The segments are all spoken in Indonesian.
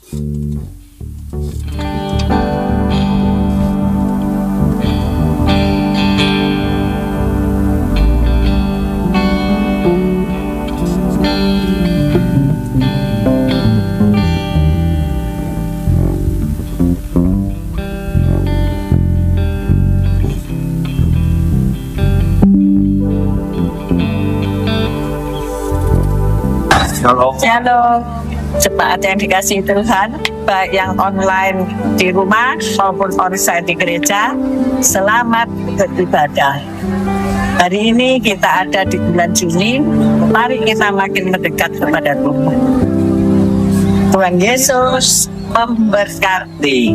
Shalom, jemaat yang dikasihi Tuhan, baik yang online di rumah maupun onsite di gereja, selamat beribadah. Hari ini kita ada di bulan Juni, mari kita makin mendekat kepada Tuhan. Tuhan Yesus memberkati.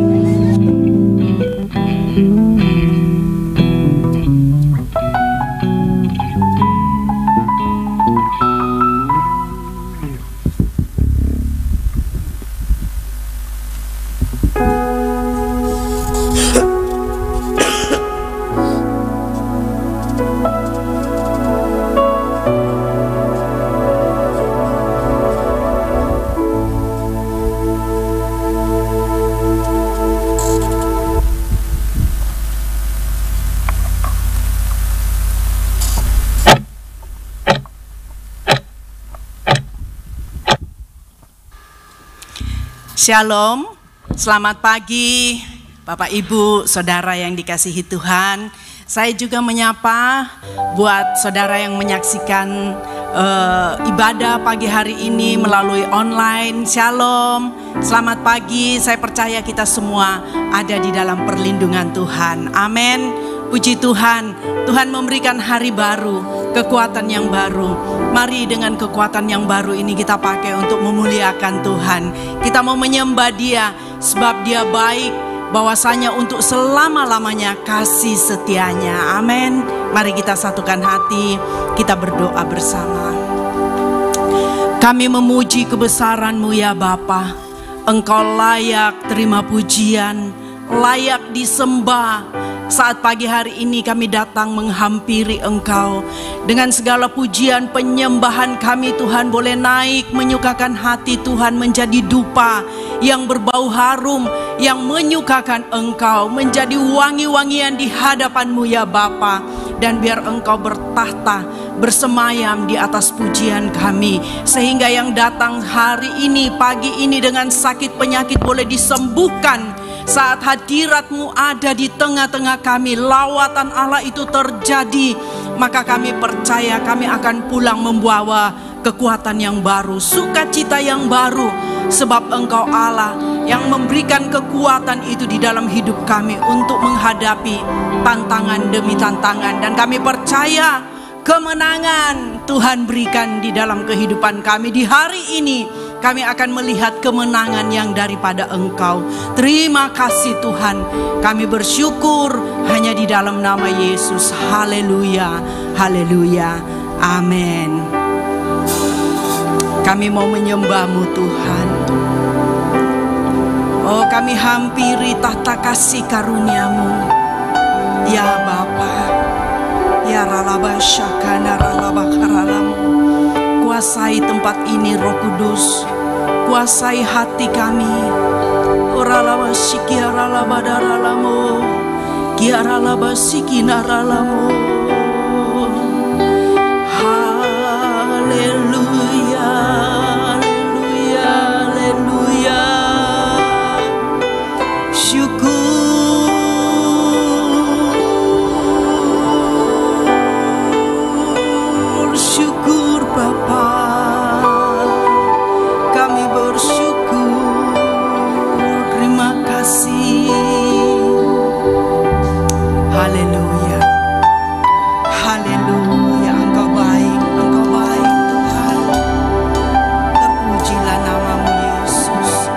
Shalom, selamat pagi Bapak Ibu, Saudara yang dikasihi Tuhan. Saya juga menyapa buat saudara yang menyaksikan ibadah pagi hari ini melalui online. Shalom, selamat pagi. Saya percaya kita semua ada di dalam perlindungan Tuhan. Amin. Puji Tuhan, Tuhan memberikan hari baru, kekuatan yang baru. Mari dengan kekuatan yang baru ini kita pakai untuk memuliakan Tuhan. Kita mau menyembah Dia sebab Dia baik, bahwasanya untuk selama-lamanya kasih setianya. Amin. Mari kita satukan hati, kita berdoa bersama. Kami memuji kebesaran-Mu ya Bapa. Engkau layak terima pujian, layak disembah. Saat pagi hari ini kami datang menghampiri Engkau dengan segala pujian penyembahan kami. Tuhan boleh naik menyukakan hati Tuhan, menjadi dupa yang berbau harum, yang menyukakan Engkau, menjadi wangi-wangian di hadapan-Mu ya Bapa. Dan biar Engkau bertahta, bersemayam di atas pujian kami, sehingga yang datang hari ini, pagi ini dengan sakit penyakit boleh disembuhkan. Saat hadirat-Mu ada di tengah-tengah kami, lawatan Allah itu terjadi, maka kami percaya kami akan pulang membawa kekuatan yang baru, sukacita yang baru, sebab Engkau Allah yang memberikan kekuatan itu di dalam hidup kami untuk menghadapi tantangan demi tantangan. Dan kami percaya kemenangan Tuhan berikan di dalam kehidupan kami. Di hari ini kami akan melihat kemenangan yang daripada Engkau. Terima kasih Tuhan. Kami bersyukur hanya di dalam nama Yesus. Haleluya, haleluya, amin. Kami mau menyembah-Mu Tuhan. Oh, kami hampiri tahta kasih karunia-Mu ya Bapa. Ya ralaba syakana ralaba karalamu. Kuasai tempat ini Roh Kudus, kuasai hati kami. Oralaba sikiaralaba daralamu, kiaralaba sikinaralamu. Haleluya, haleluya, haleluya. Syukur Bapa, kami bersyukur, terima kasih. Haleluya, haleluya. Engkau baik Tuhan. Terpujilah nama-Mu Yesus.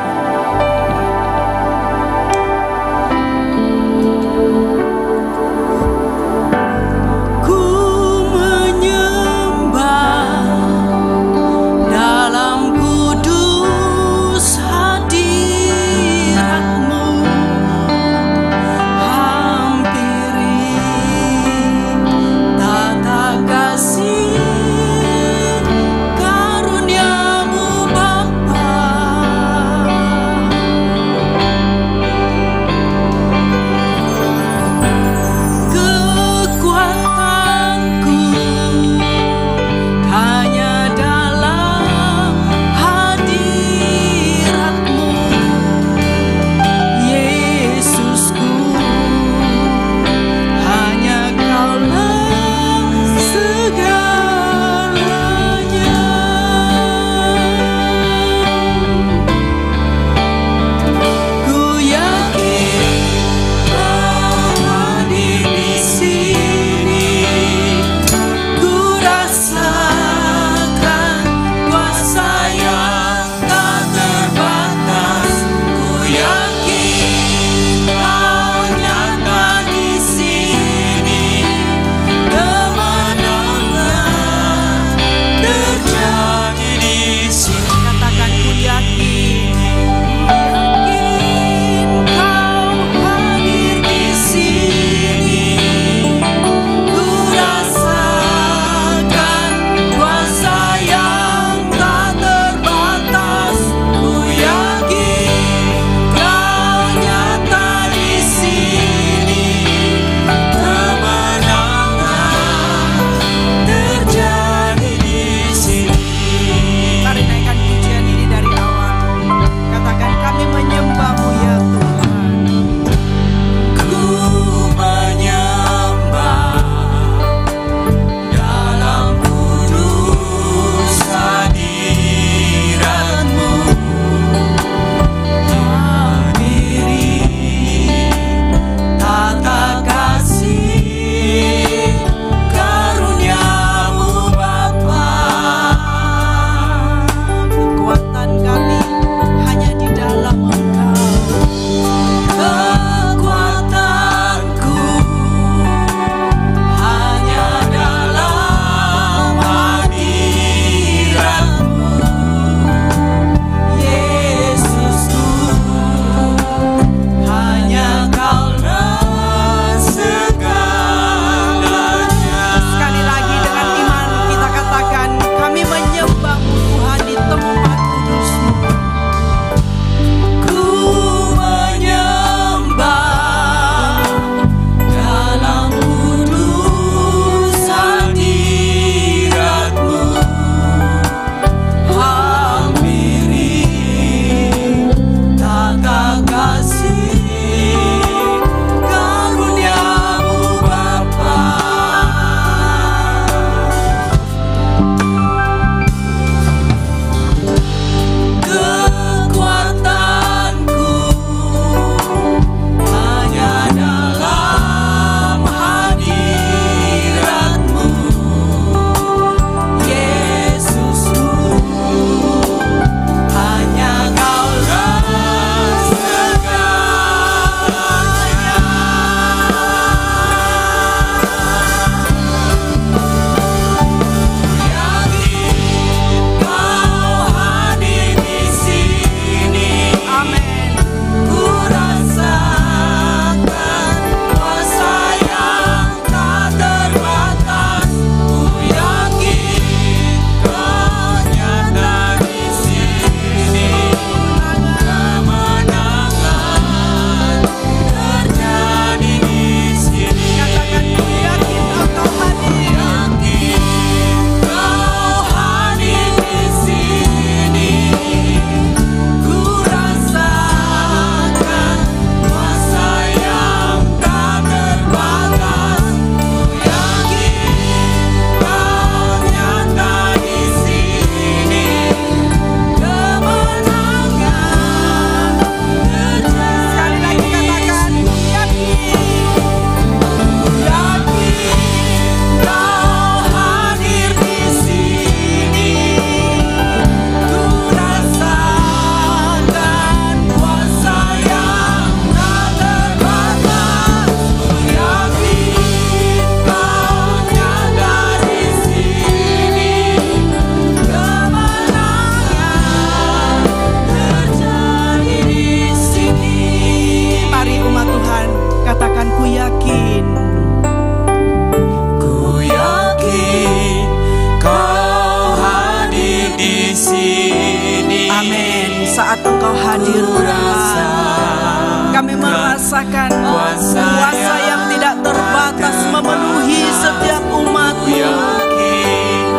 Kuasa yang tidak terbatas memenuhi setiap umat-Mu.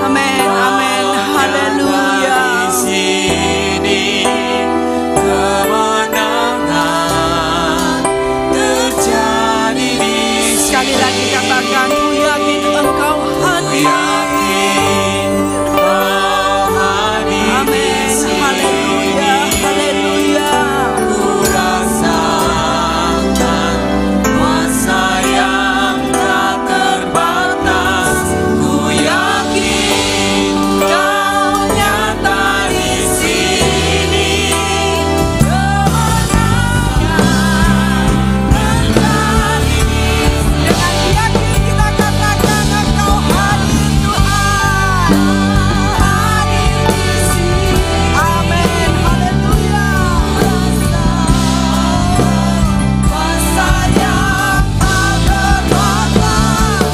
Amin, amin, haleluya. Sekali lagi katakan, ku yakin Engkau hadir. Amin, haleluya, haleluya. Ku rasakan kuasa yang tak terbatas. Ku yakin Kau nyata di sini. Dengan yakin kita katakan Engkau hadir Tuhan. Hadir di sini. Amin, haleluya. Kuasa yang tak terbatas.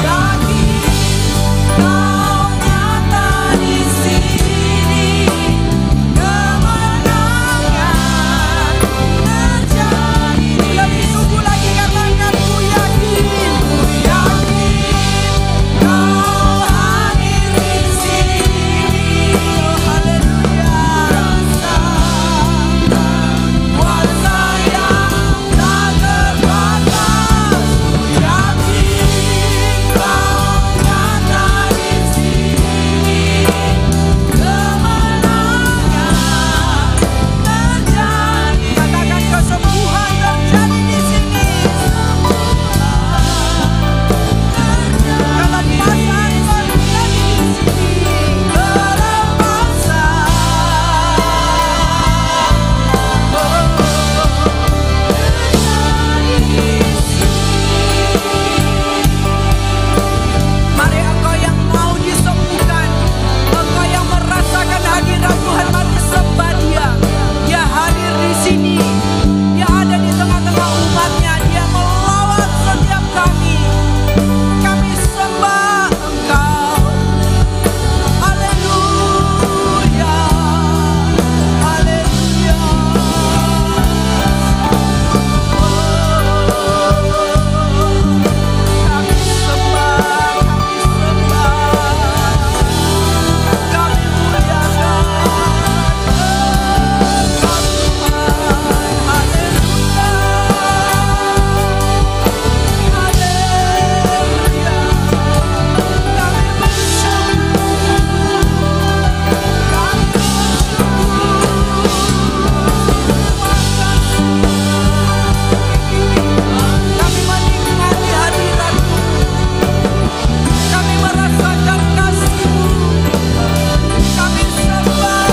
Yakin Kau nyata di sini. Kemenangan terjadi. Lebih sungguh lagi katakan, ku yakin. Ku yakin Kau hadir di sini. Haleluya. Kuasa yang tak terbatas. Ku yakin Kau nyata di sini. Kemenangan terjadi. Katakan kesembuhan terjadi di sini. Kelepasan terjadi di sini. Mari engkau yang mau disembuhkan, engkau yang merasakan hadirat Tuhan, mari sembah Dia. Dia hadir di sini. Dia ada di tengah-tengah umatnya. Dia melawat setiap kami. Kami sembah Engkau. Haleluya. Haleluya. Kami sembah, kami muliakan Engkau Tuhan. Haleluya. Haleluya. Kami kami menikmati hadirat-Mu. Kami merasakan kasih-Mu. Kami sembah.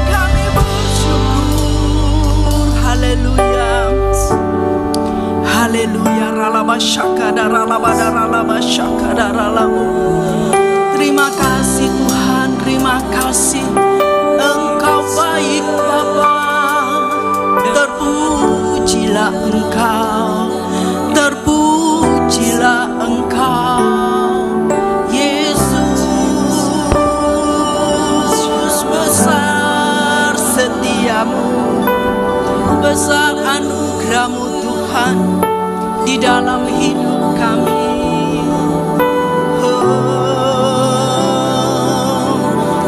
Kami bersyukur. Haleluya. Haleluya. Terima kasih Tuhan, terima kasih. Engkau baik Bapa. Terpujilah Engkau, terpujilah Engkau, Yesus. Besar setiamu, besar anugerah-Mu Tuhan di dalam hidup kami.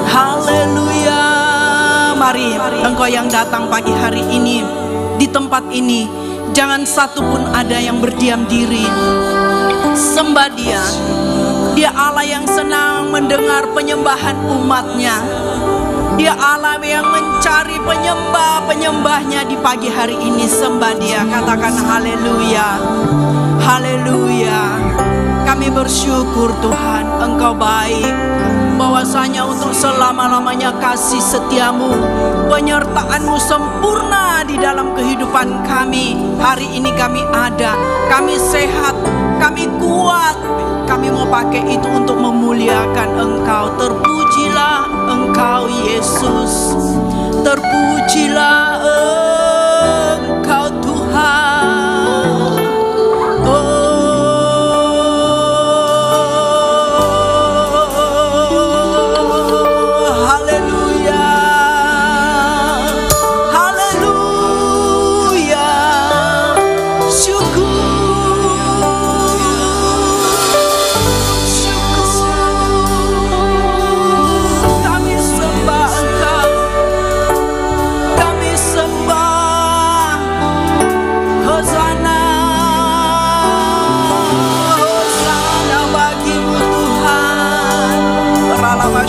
Haleluya. Mari engkau yang datang pagi hari ini di tempat ini, jangan satu pun ada yang berdiam diri. Sembah Dia. Dia Allah yang senang mendengar penyembahan umatnya. Dia Allah yang mencari penyembah-penyembahnya di pagi hari ini. Sembah Dia, katakan haleluya. Haleluya. Kami bersyukur Tuhan, Engkau baik, bahwasanya untuk selama-lamanya kasih setiamu, penyertaan-Mu sempurna di dalam kehidupan kami. Hari ini kami ada, kami sehat, kami kuat. Kami mau pakai itu untuk memuliakan Engkau. Terpujilah Engkau Yesus, terpujilah Engkau Tuhan. Haleluya, haleluya, syukur.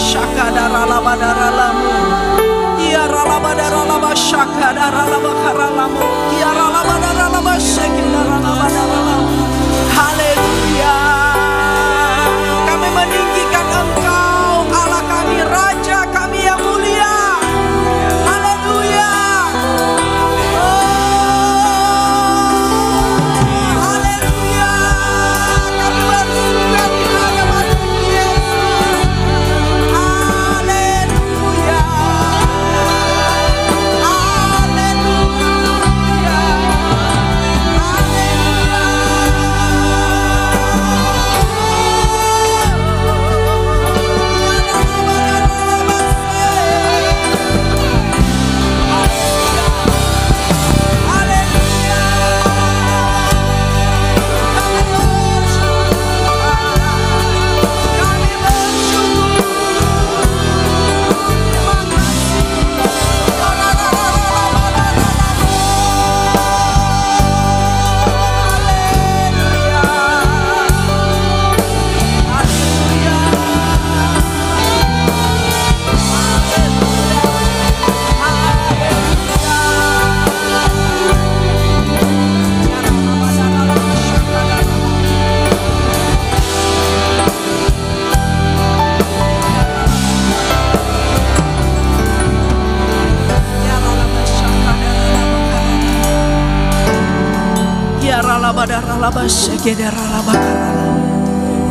Syakadaralabadaralamu, ya ralabadaralaba syakadaralabakaralamu, ya ralabadaralaba syakadaralabadaralamu. Haleluya. Kami meninggikan Engkau, Allah kami, Raja kami yang mulia. Haleluya. Haleluya. Kami bersuka di hadapan Yesus. Haleluya.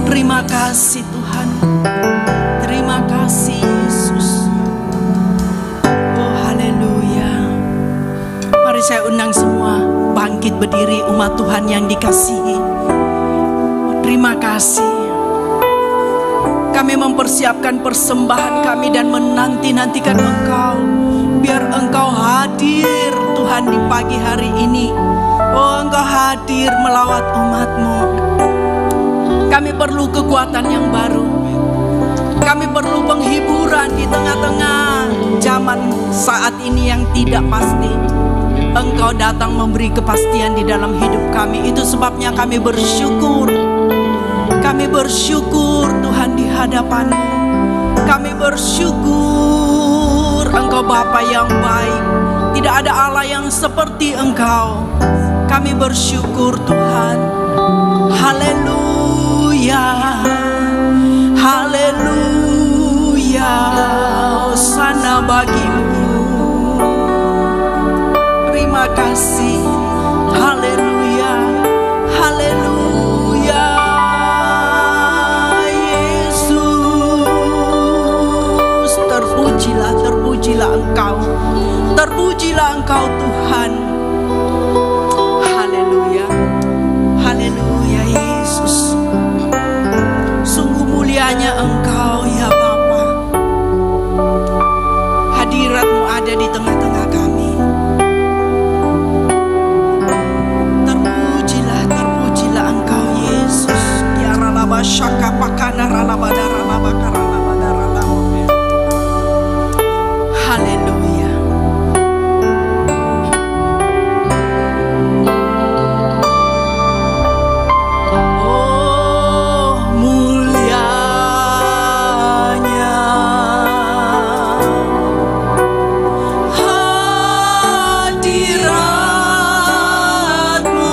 Terima kasih Tuhan, terima kasih Yesus. Oh haleluya. Mari saya undang semua bangkit berdiri, umat Tuhan yang dikasihi. Terima kasih. Kami mempersiapkan persembahan kami dan menanti-nantikan Engkau, biar Engkau hadir Tuhan di pagi hari ini. Oh Engkau hadir melawat umat-Mu. Kami perlu kekuatan yang baru. Kami perlu penghiburan di tengah-tengah zaman saat ini yang tidak pasti. Engkau datang memberi kepastian di dalam hidup kami. Itu sebabnya kami bersyukur. Kami bersyukur Tuhan di hadapan-Mu. Kami bersyukur Engkau Bapa yang baik. Tidak ada Allah yang seperti Engkau. Kami bersyukur Tuhan. Haleluya, haleluya, hosana bagi-Mu. Terima kasih. Haleluya, haleluya, Yesus. Terpujilah, terpujilah Engkau. Terpujilah Engkau Tuhan. Haleluya Yesus. Sungguh mulianya Engkau ya Bapa. Hadirat-Mu ada di tengah-tengah kami. Terpujilah, terpujilah Engkau Yesus. Ya ralaba syaka pakana ralaba daralaba karalaba daralaba. Haleluya. Hadirat-Mu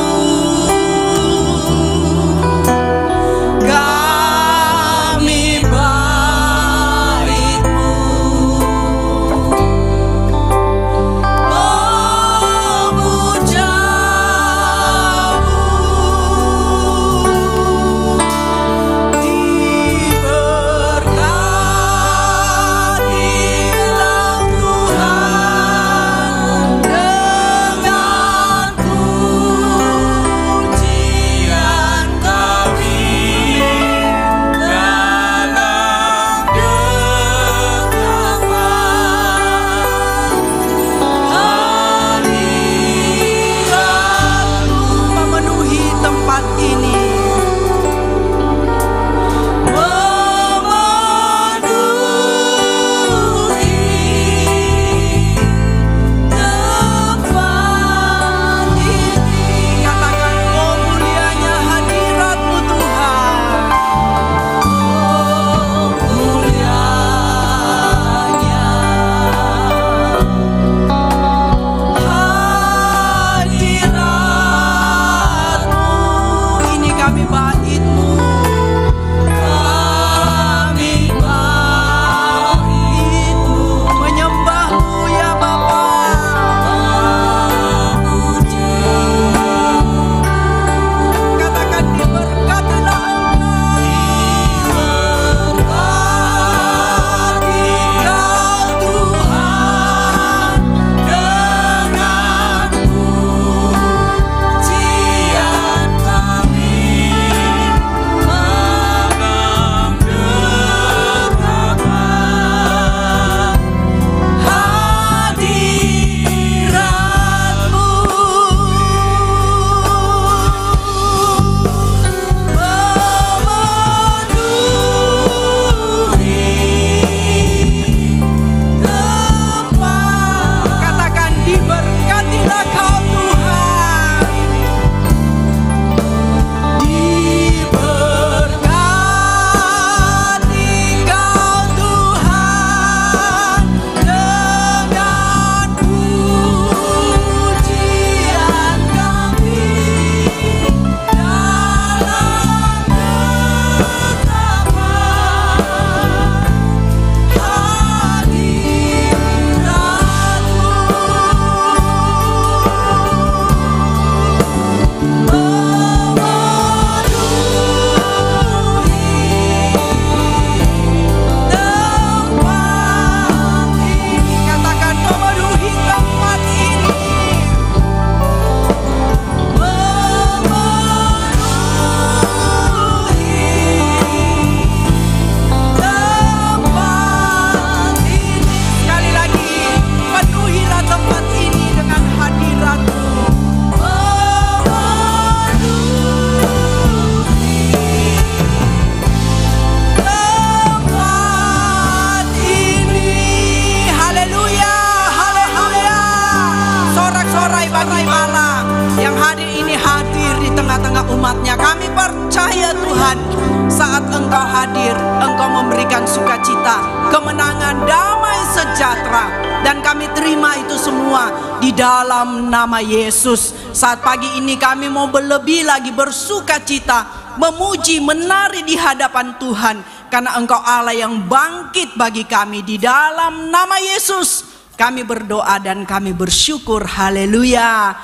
sejahtera. Dan kami terima itu semua di dalam nama Yesus. Saat pagi ini kami mau berlebih lagi bersuka cita, memuji, menari di hadapan Tuhan, karena Engkau Allah yang bangkit bagi kami. Di dalam nama Yesus kami berdoa dan kami bersyukur. Haleluya.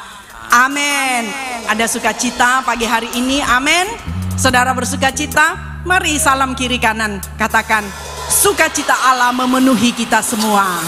Amin. Ada sukacita pagi hari ini. Amin. Saudara bersukacita? Mari salam kiri kanan. Katakan, sukacita Allah memenuhi kita semua.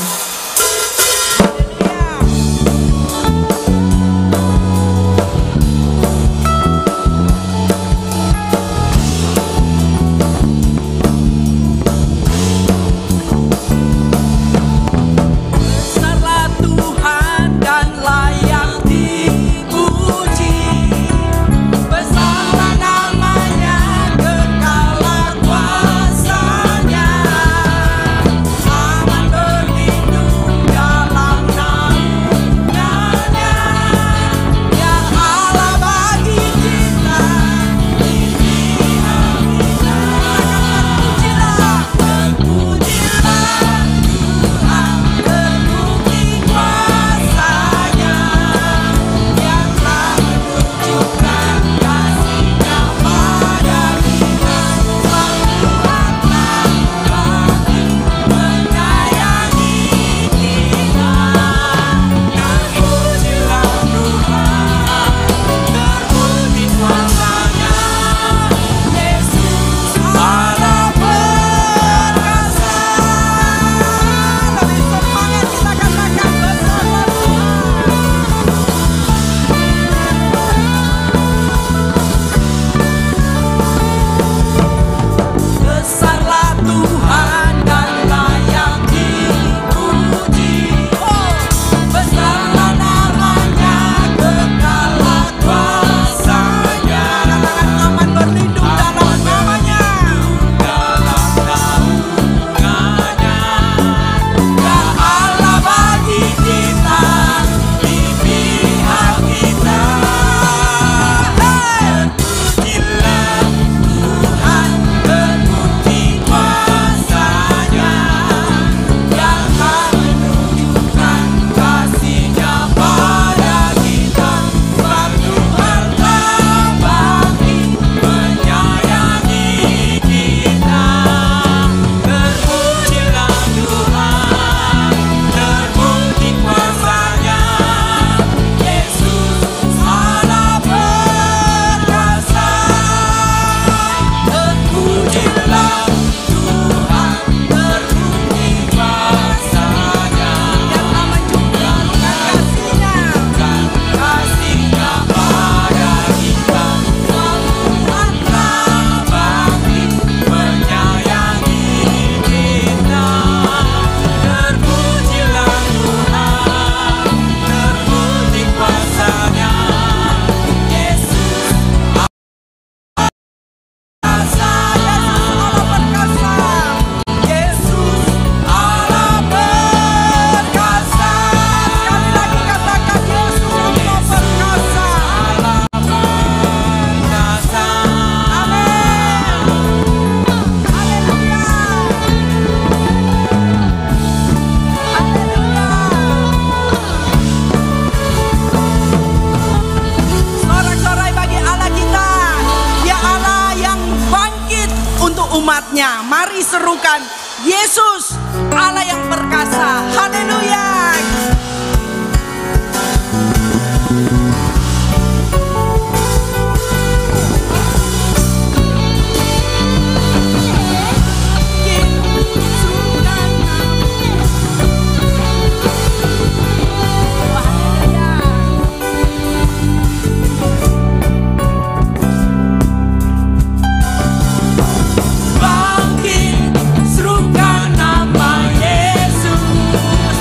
umatnya. Mari serukan Yesus Allah yang perkasa. Haleluya.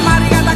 Mari katakan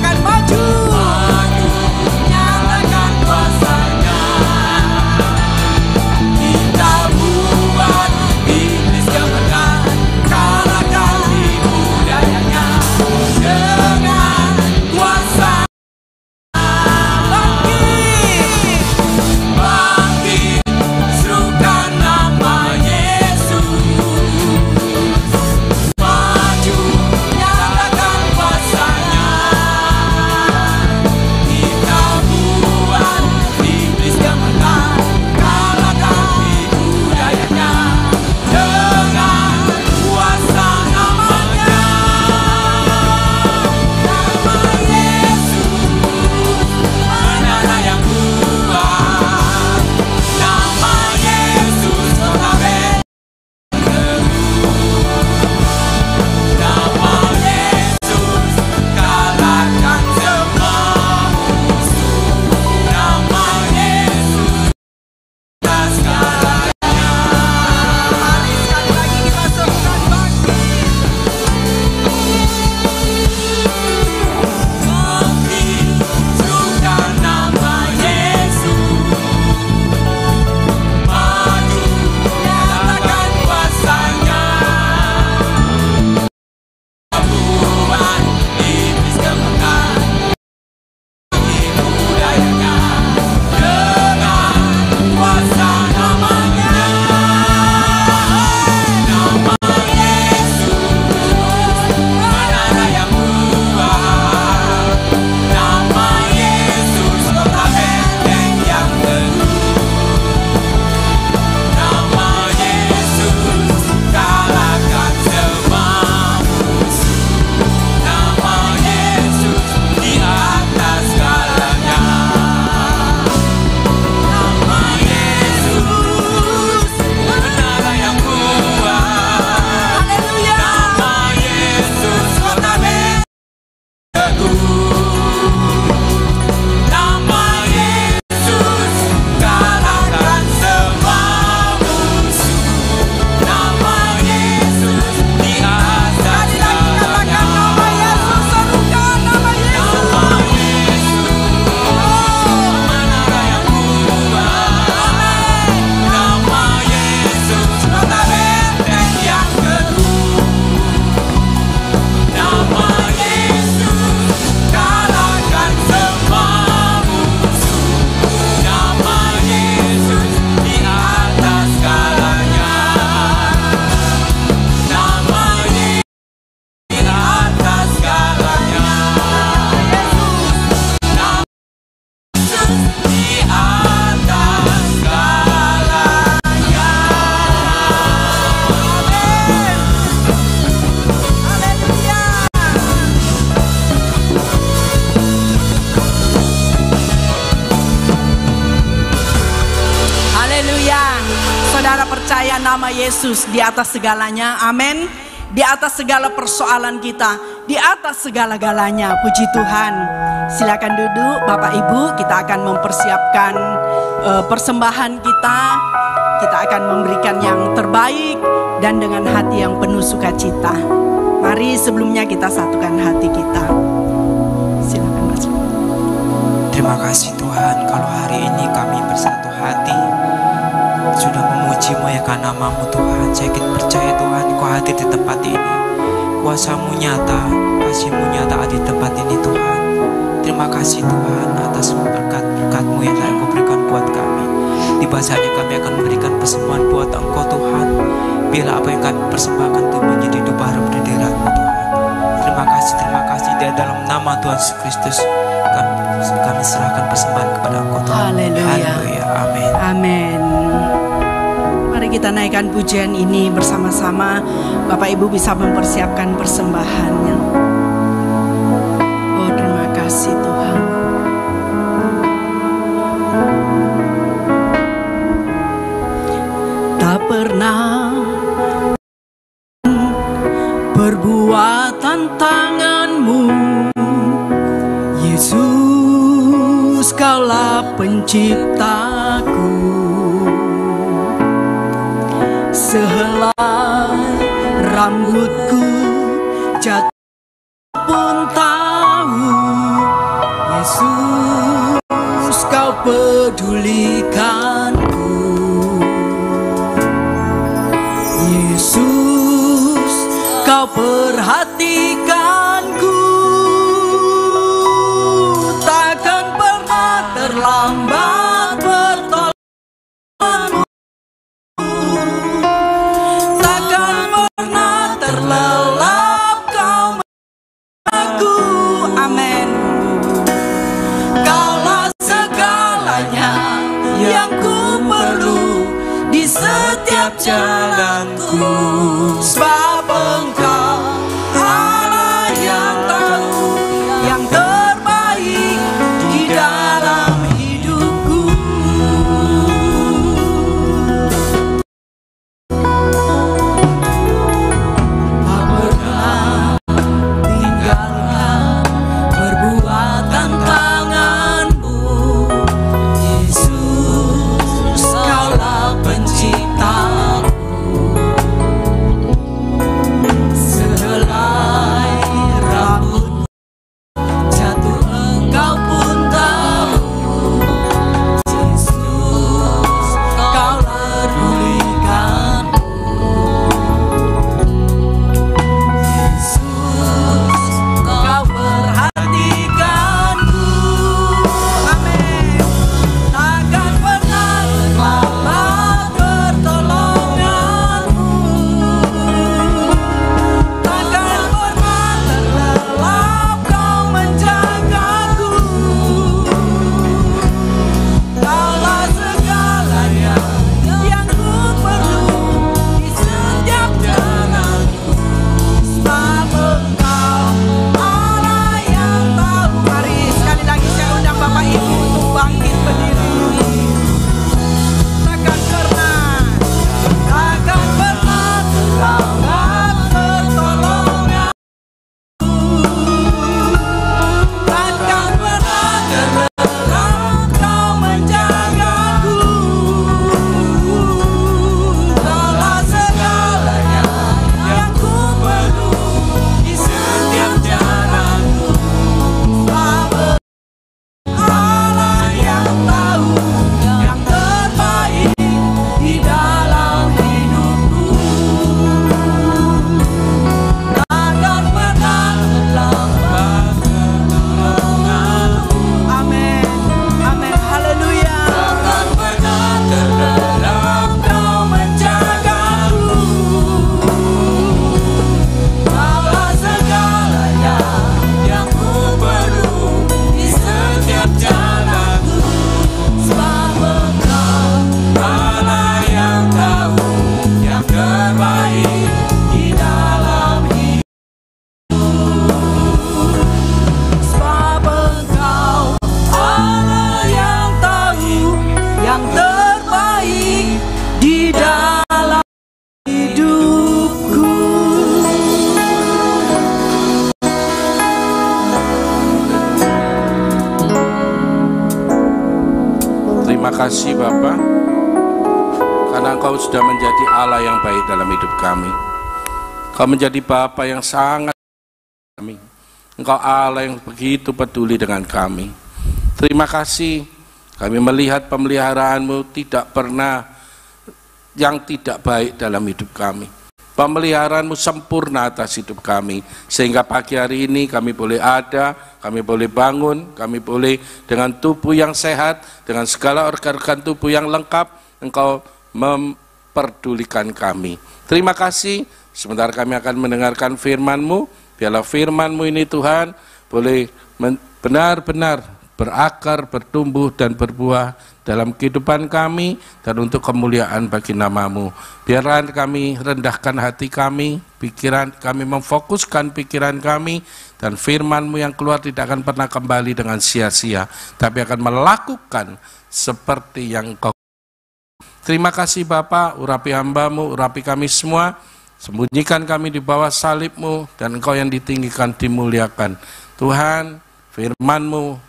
percaya nama Yesus di atas segalanya. Amin. Di atas segala persoalan kita, di atas segala-galanya. Puji Tuhan. Silakan duduk Bapak Ibu, kita akan mempersiapkan persembahan kita. Kita akan memberikan yang terbaik dan dengan hati yang penuh sukacita. Mari sebelumnya kita satukan hati kita. Silakan Mas. Terima kasih Tuhan, kalau hari ini kami bersatu hati sudah memuji-Mu ya karena nama-Mu Tuhan. Saya ingin percaya Tuhan, Kau hadir di tempat ini. Kuasa-Mu nyata, kasih-Mu nyata ada di tempat ini Tuhan. Terima kasih Tuhan atas berkat-berkat-Mu yang telah Kau berikan buat kami. Tiba saja kami akan memberikan persembahan buat Engkau Tuhan. Bila apa yang kami persembahkan itu menjadi dupa di hadirat-Mu Tuhan. Terima kasih di dalam nama Tuhan Yesus Kristus kami serahkan persembahan kepada Engkau Tuhan. Haleluya. Amin. Amin. Mari kita naikkan pujian ini bersama-sama. Bapak Ibu bisa mempersiapkan persembahannya. Oh, terima kasih Tuhan. Tak pernah perbuatan tangan-Mu, Yesus, Kaulah penciptaku. Sehelai rambutku jatuh pun tahu, Yesus, Kau pedulikanku. Yesus, Kau perhatikanku. Takkan pernah terlambat pertolonganmu. Takkan pernah terlelap Kau aku. Amin. Kaulah segalanya yang ku perlu di setiap jalanku. Sebab Engkau Allah yang tahu yang terbaik di dalam hidupku. Tak pernah tinggalkan perbuatan tangan-Mu, Yesus, Kaulah penciptaku. Engkau sudah menjadi Allah yang baik dalam hidup kami. Engkau menjadi Bapa yang sangat kami. Engkau Allah yang begitu peduli dengan kami. Terima kasih, kami melihat pemeliharaanmu tidak pernah yang tidak baik dalam hidup kami. Pemeliharaanmu sempurna atas hidup kami, sehingga pagi hari ini kami boleh ada, kami boleh bangun, kami boleh dengan tubuh yang sehat, dengan segala organ-organ tubuh yang lengkap. Engkau memperdulikan kami. Terima kasih. Sebentar kami akan mendengarkan firman-Mu. Biarlah firman-Mu ini Tuhan boleh benar-benar berakar, bertumbuh dan berbuah dalam kehidupan kami dan untuk kemuliaan bagi nama-Mu. Biarlah kami rendahkan hati kami, pikiran kami, memfokuskan pikiran kami, dan firman-Mu yang keluar tidak akan pernah kembali dengan sia-sia, tapi akan melakukan seperti yang Kau. Terima kasih Bapa, urapi hamba-Mu, urapi kami semua, sembunyikan kami di bawah salib-Mu, dan Engkau yang ditinggikan dimuliakan. Tuhan, firman-Mu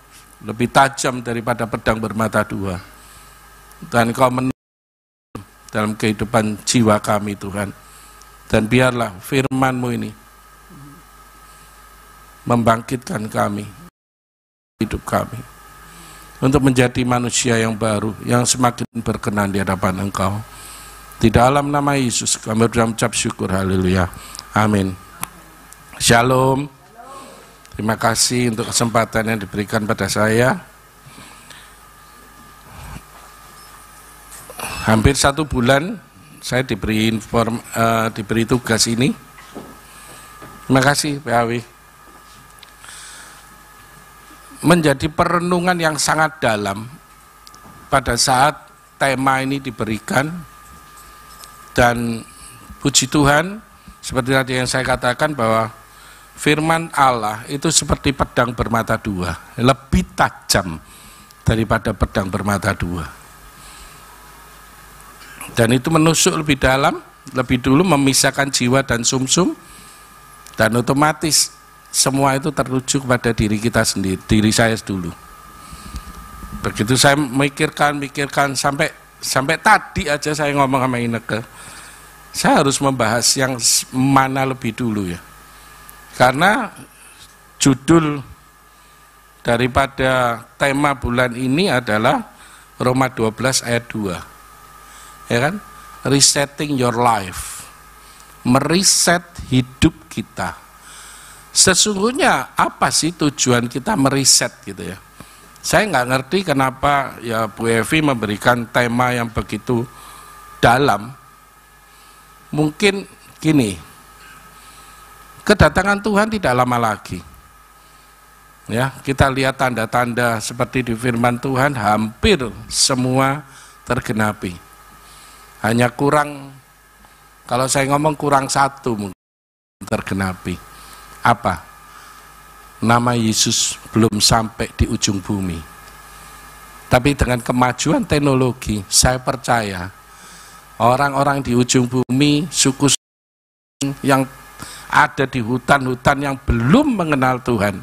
lebih tajam daripada pedang bermata dua, dan Engkau dalam kehidupan jiwa kami Tuhan. Dan biarlah firman-Mu ini membangkitkan kami, hidup kami, untuk menjadi manusia yang baru, yang semakin berkenan di hadapan Engkau. Di dalam nama Yesus kami berucap syukur, haleluya, amin. Shalom. Terima kasih untuk kesempatan yang diberikan pada saya. Hampir 1 bulan saya diberi tugas ini. Terima kasih PAW. Menjadi perenungan yang sangat dalam pada saat tema ini diberikan, dan puji Tuhan seperti tadi yang saya katakan bahwa firman Allah itu seperti pedang bermata dua, lebih tajam daripada pedang bermata dua. Dan itu menusuk lebih dalam, lebih dulu memisahkan jiwa dan sumsum, dan otomatis semua itu tertuju kepada diri kita sendiri, diri saya dulu. Begitu saya mikirkan sampai tadi aja saya ngomong sama Ineke, saya harus membahas yang mana lebih dulu ya. Karena judul daripada tema bulan ini adalah Roma 12 ayat 2. Ya kan? Resetting your life. Mereset hidup kita. Sesungguhnya apa sih tujuan kita mereset gitu ya? Saya nggak ngerti kenapa ya Bu Evi memberikan tema yang begitu dalam. Mungkin gini, kedatangan Tuhan tidak lama lagi. Ya, kita lihat tanda-tanda seperti di firman Tuhan hampir semua tergenapi. Hanya kurang, kalau saya ngomong kurang satu mungkin tergenapi. Apa? Nama Yesus belum sampai di ujung bumi. Tapi dengan kemajuan teknologi, saya percaya orang-orang di ujung bumi, suku yang ada di hutan-hutan yang belum mengenal Tuhan,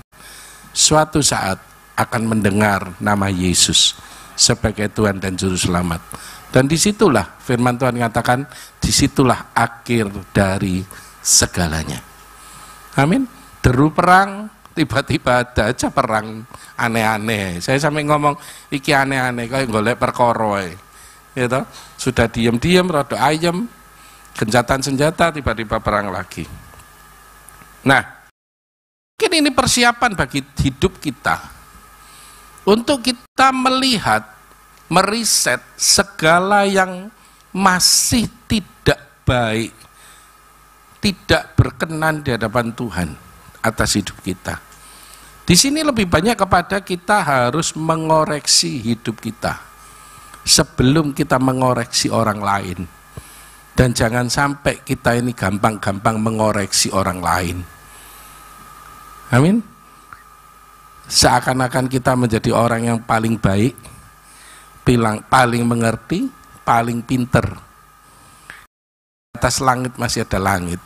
suatu saat akan mendengar nama Yesus sebagai Tuhan dan Juru Selamat. Dan disitulah firman Tuhan mengatakan, disitulah akhir dari segalanya. Amin. Deru perang, tiba-tiba ada aja perang aneh-aneh. Saya sampai ngomong, iki aneh-aneh, kayak golek perkoroy. Gitu. Sudah diam-diam, rada ayam, gencatan senjata, tiba-tiba perang lagi. Nah, mungkin ini persiapan bagi hidup kita untuk kita melihat, meriset segala yang masih tidak baik, tidak berkenan di hadapan Tuhan atas hidup kita. Di sini lebih banyak kepada kita harus mengoreksi hidup kita sebelum kita mengoreksi orang lain. Dan jangan sampai kita ini gampang-gampang mengoreksi orang lain. Amin. Seakan-akan kita menjadi orang yang paling baik, paling mengerti, paling pinter. Atas langit masih ada langit.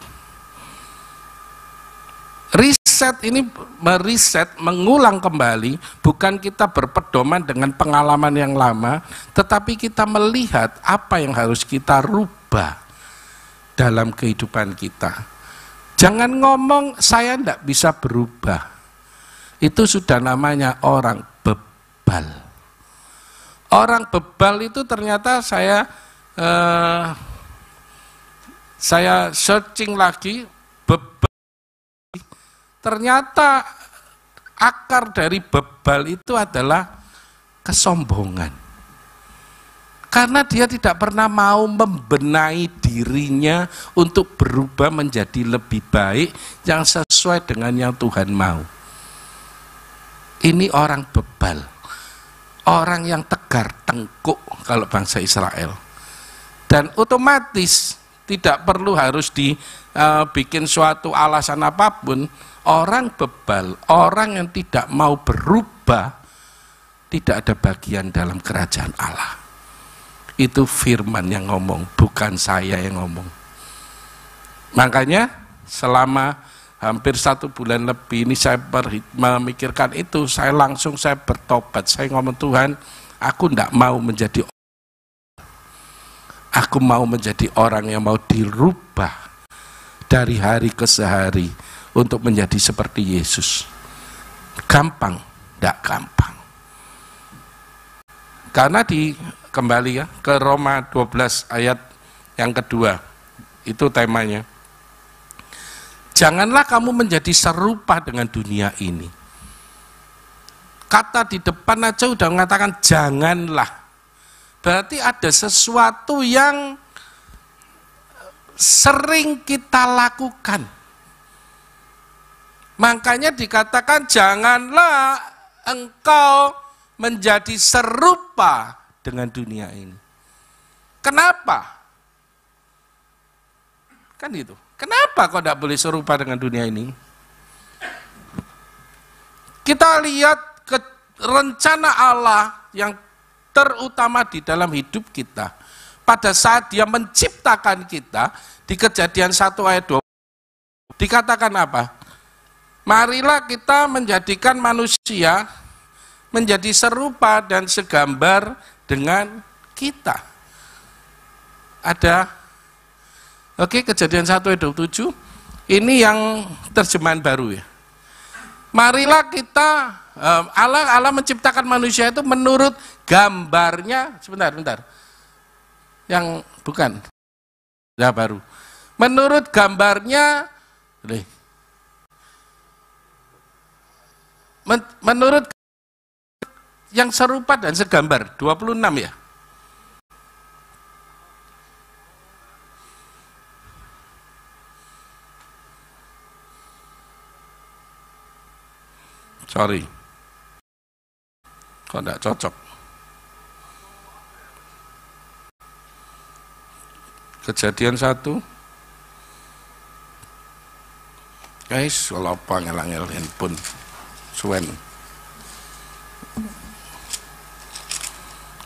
Riset ini meriset, mengulang kembali, bukan kita berpedoman dengan pengalaman yang lama, tetapi kita melihat apa yang harus kita rubah dalam kehidupan kita. Jangan ngomong saya tidak bisa berubah. Itu sudah namanya orang bebal. Orang bebal itu ternyata saya searching lagi, bebal. Ternyata akar dari bebal itu adalah kesombongan. Karena dia tidak pernah mau membenahi dirinya untuk berubah menjadi lebih baik yang sesuai dengan yang Tuhan mau. Ini orang bebal. Orang yang tegar tengkuk kalau bangsa Israel. Dan otomatis tidak perlu harus dibikin suatu alasan apapun. Orang bebal, orang yang tidak mau berubah, tidak ada bagian dalam kerajaan Allah. Itu firman yang ngomong, bukan saya yang ngomong. Makanya selama hampir 1 bulan lebih ini saya memikirkan itu, saya bertobat, saya ngomong, Tuhan, aku tidak mau menjadi orang. Aku mau menjadi orang yang mau dirubah dari hari ke sehari untuk menjadi seperti Yesus. Gampang? Tidak gampang. Karena kembali ya ke Roma 12 ayat yang kedua, itu temanya. Janganlah kamu menjadi serupa dengan dunia ini. Kata di depan aja udah mengatakan janganlah. Berarti ada sesuatu yang sering kita lakukan. Makanya dikatakan janganlah engkau menjadi serupa dengan dunia ini. Kenapa? Kan itu. Kenapa kok tidak boleh serupa dengan dunia ini? Kita lihat rencana Allah yang terutama di dalam hidup kita. Pada saat dia menciptakan kita, di Kejadian 1 ayat 20, dikatakan apa? Marilah kita menjadikan manusia menjadi serupa dan segambar dengan kita. Ada, oke, Kejadian 1 ayat 27, ini yang terjemahan baru ya. Marilah kita, Allah menciptakan manusia itu menurut gambarnya, sebentar, yang bukan, ya baru. Menurut gambarnya, menurut yang serupa dan segambar, 26 ya. Sorry. Kok enggak cocok? Kejadian 1. Guys, kalau apa ngelangel handphone. Suwen.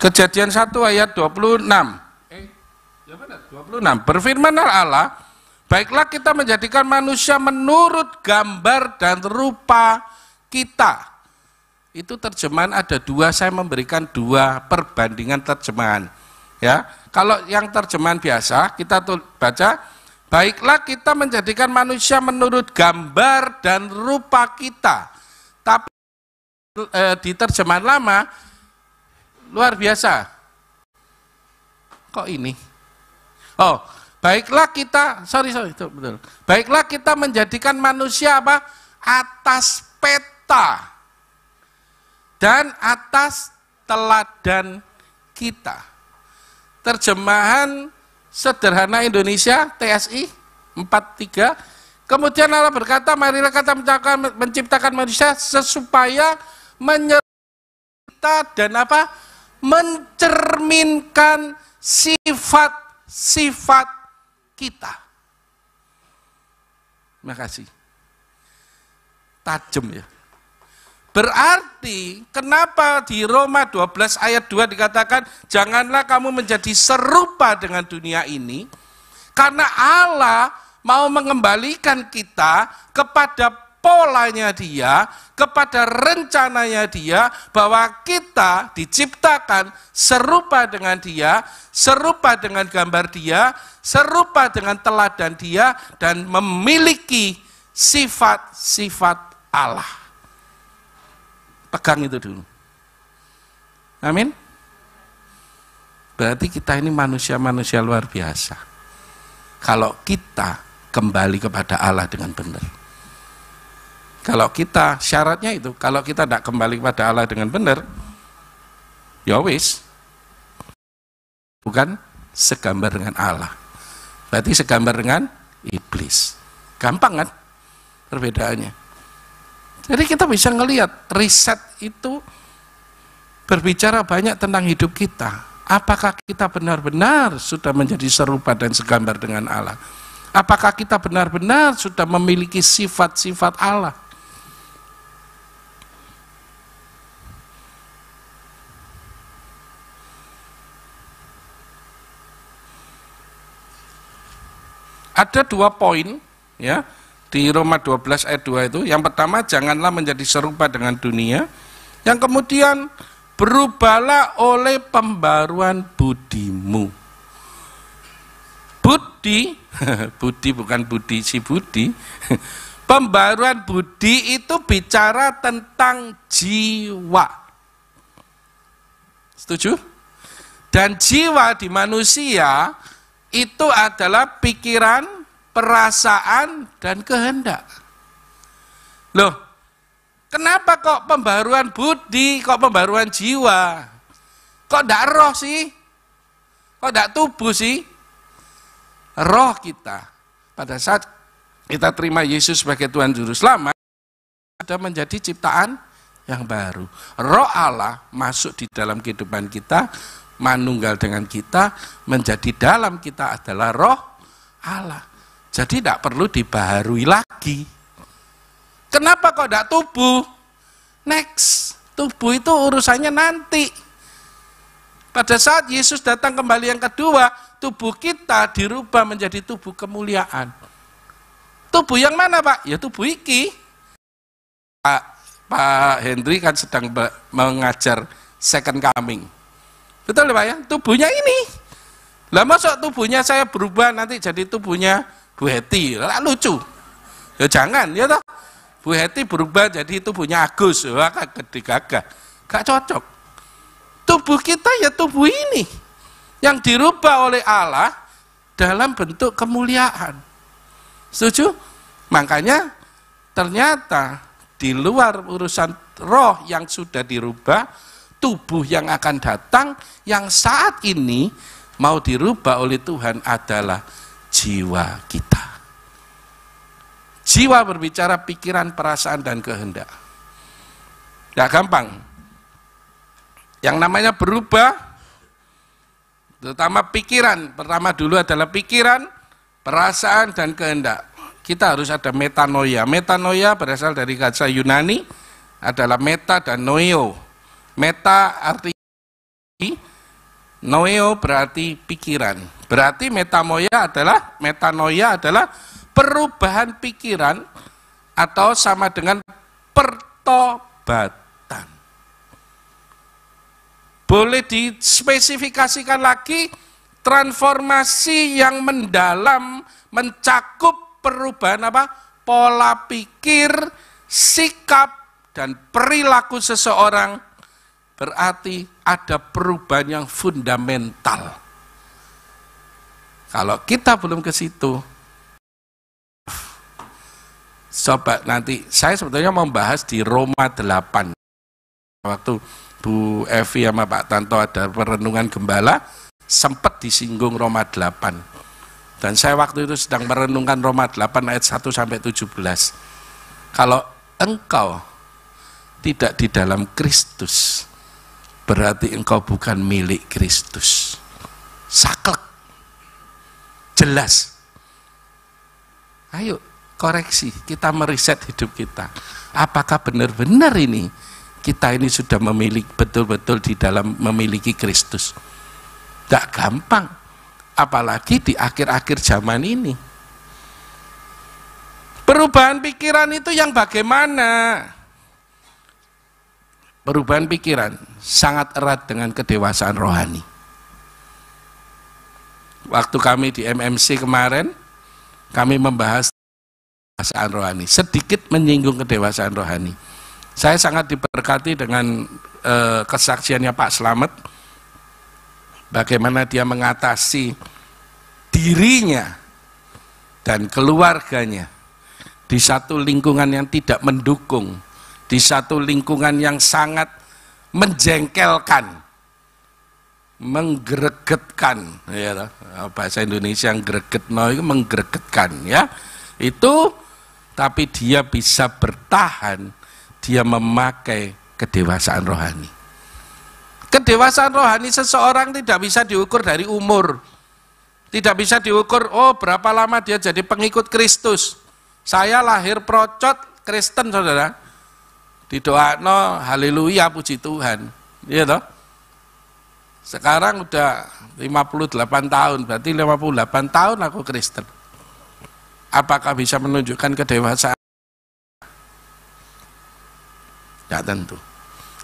Kejadian 1 ayat 26. Ya benar, 26. Berfirmanlah Allah, baiklah kita menjadikan manusia menurut gambar dan rupa kita. Itu terjemahan ada 2, saya memberikan 2 perbandingan terjemahan. Ya, kalau yang terjemahan biasa kita baca, baiklah kita menjadikan manusia menurut gambar dan rupa kita. Tapi di terjemahan lama luar biasa. Kok ini? Oh, baiklah kita, sorry, itu betul. Baiklah kita menjadikan manusia apa? Atas peta dan atas teladan kita. Terjemahan sederhana Indonesia TSI 43. Kemudian Allah berkata, marilah kita menciptakan manusia supaya menyerta dan apa? Mencerminkan sifat-sifat kita. Terima kasih. Tajam ya. Berarti kenapa di Roma 12 ayat 2 dikatakan janganlah kamu menjadi serupa dengan dunia ini, karena Allah mau mengembalikan kita kepada polanya dia, kepada rencananya dia, bahwa kita diciptakan serupa dengan dia, serupa dengan gambar dia, serupa dengan teladan dia, dan memiliki sifat-sifat Allah. Pegang itu dulu. Amin. Berarti kita ini manusia-manusia luar biasa. Kalau kita kembali kepada Allah dengan benar. Kalau kita, syaratnya itu, kalau kita tidak kembali kepada Allah dengan benar, ya wis, bukan segambar dengan Allah. Berarti segambar dengan iblis. Gampang kan perbedaannya. Jadi kita bisa ngelihat riset itu berbicara banyak tentang hidup kita. Apakah kita benar-benar sudah menjadi serupa dan segambar dengan Allah? Apakah kita benar-benar sudah memiliki sifat-sifat Allah? Ada 2 poin ya di Roma 12 ayat 2 itu. Yang pertama, janganlah menjadi serupa dengan dunia. Yang kemudian, berubahlah oleh pembaruan budimu. Budi, budi bukan budi si budi. Pembaruan budi itu bicara tentang jiwa. Setuju? Dan jiwa di manusia itu adalah pikiran, perasaan, dan kehendak. Loh, kenapa kok pembaruan budi, kok pembaruan jiwa? Kok tidak roh sih? Kok tidak tubuh sih? Roh kita, pada saat kita terima Yesus sebagai Tuhan Juru Selamat, sudah menjadi ciptaan yang baru. Roh Allah masuk di dalam kehidupan kita, manunggal dengan kita, menjadi dalam kita adalah roh Allah. Jadi tidak perlu dibaharui lagi. Kenapa kok tidak tubuh? Next, tubuh itu urusannya nanti. Pada saat Yesus datang kembali yang kedua, tubuh kita dirubah menjadi tubuh kemuliaan. Tubuh yang mana Pak? Ya tubuh iki. Pak Hendri kan sedang mengajar second coming. Betul ya Pak ya? Tubuhnya ini. Lah masuk tubuhnya saya berubah nanti jadi tubuhnya Bu Heti. Lah lucu. Ya jangan ya toh. Bu Heti berubah jadi tubuhnya Agus. Wah gede gagah. Gak cocok. Tubuh kita ya tubuh ini yang dirubah oleh Allah dalam bentuk kemuliaan. Setuju? Makanya ternyata di luar urusan roh yang sudah dirubah, tubuh yang akan datang, yang saat ini mau dirubah oleh Tuhan adalah jiwa kita. Jiwa berbicara pikiran, perasaan, dan kehendak. Gak gampang. Yang namanya berubah, terutama pikiran. Pertama dulu adalah pikiran, perasaan, dan kehendak. Kita harus ada metanoia. Metanoia berasal dari kata Yunani, adalah meta dan noeo. Meta artinya, noeo berarti pikiran. Berarti metanoia adalah perubahan pikiran atau sama dengan pertobatan. Boleh dispesifikasikan lagi, transformasi yang mendalam mencakup perubahan apa? Pola pikir, sikap, dan perilaku seseorang. Berarti ada perubahan yang fundamental. Kalau kita belum ke situ, coba nanti, saya sebetulnya mau bahas di Roma 8. Waktu Bu Evi sama Pak Tanto ada perenungan gembala, sempat disinggung Roma 8. Dan saya waktu itu sedang merenungkan Roma 8 ayat 1 sampai 17. Kalau engkau tidak di dalam Kristus, berarti engkau bukan milik Kristus. Saklek. Jelas. Ayo koreksi, kita meriset hidup kita. Apakah benar-benar ini kita ini sudah memiliki betul-betul di dalam memiliki Kristus? Tidak gampang. Apalagi di akhir-akhir zaman ini. Perubahan pikiran itu yang bagaimana? Perubahan pikiran sangat erat dengan kedewasaan rohani. Waktu kami di MMC kemarin, kami membahas kedewasaan rohani, sedikit menyinggung kedewasaan rohani. Saya sangat diberkati dengan kesaksiannya Pak Slamet, bagaimana dia mengatasi dirinya dan keluarganya di satu lingkungan yang tidak mendukung, di satu lingkungan yang sangat menjengkelkan, menggregetkan, ya, bahasa Indonesia yang gregetno itu menggregetkan, ya, itu, tapi dia bisa bertahan, dia memakai kedewasaan rohani. Kedewasaan rohani seseorang tidak bisa diukur dari umur, tidak bisa diukur, oh berapa lama dia jadi pengikut Kristus. Saya lahir procot Kristen, saudara, didoakno haleluya puji Tuhan, iya toh. Sekarang udah 58 tahun, berarti 58 tahun aku Kristen. Apakah bisa menunjukkan kedewasaan? Tidak tentu.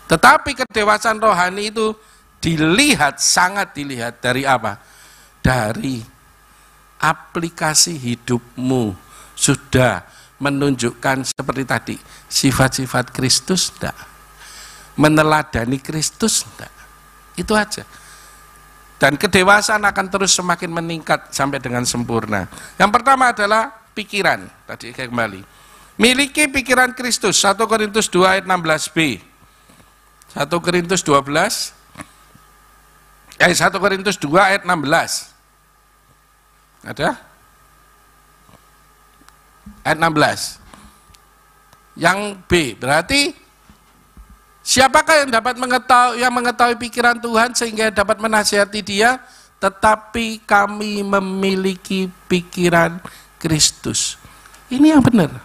Tetapi kedewasaan rohani itu dilihat, sangat dilihat dari apa? Dari aplikasi hidupmu sudah menunjukkan seperti tadi, sifat-sifat Kristus enggak? Meneladani Kristus enggak? Itu aja. Dan kedewasaan akan terus semakin meningkat sampai dengan sempurna. Yang pertama adalah pikiran. Tadi saya kembali. Miliki pikiran Kristus. 1 Korintus 2 ayat 16b. 1 Korintus 12. 1 Korintus 2 ayat 16. Ada? Ayat 16. Yang B, berarti siapakah yang dapat mengetahui pikiran Tuhan sehingga dapat menasihati dia? Tetapi kami memiliki pikiran Kristus. Ini yang benar.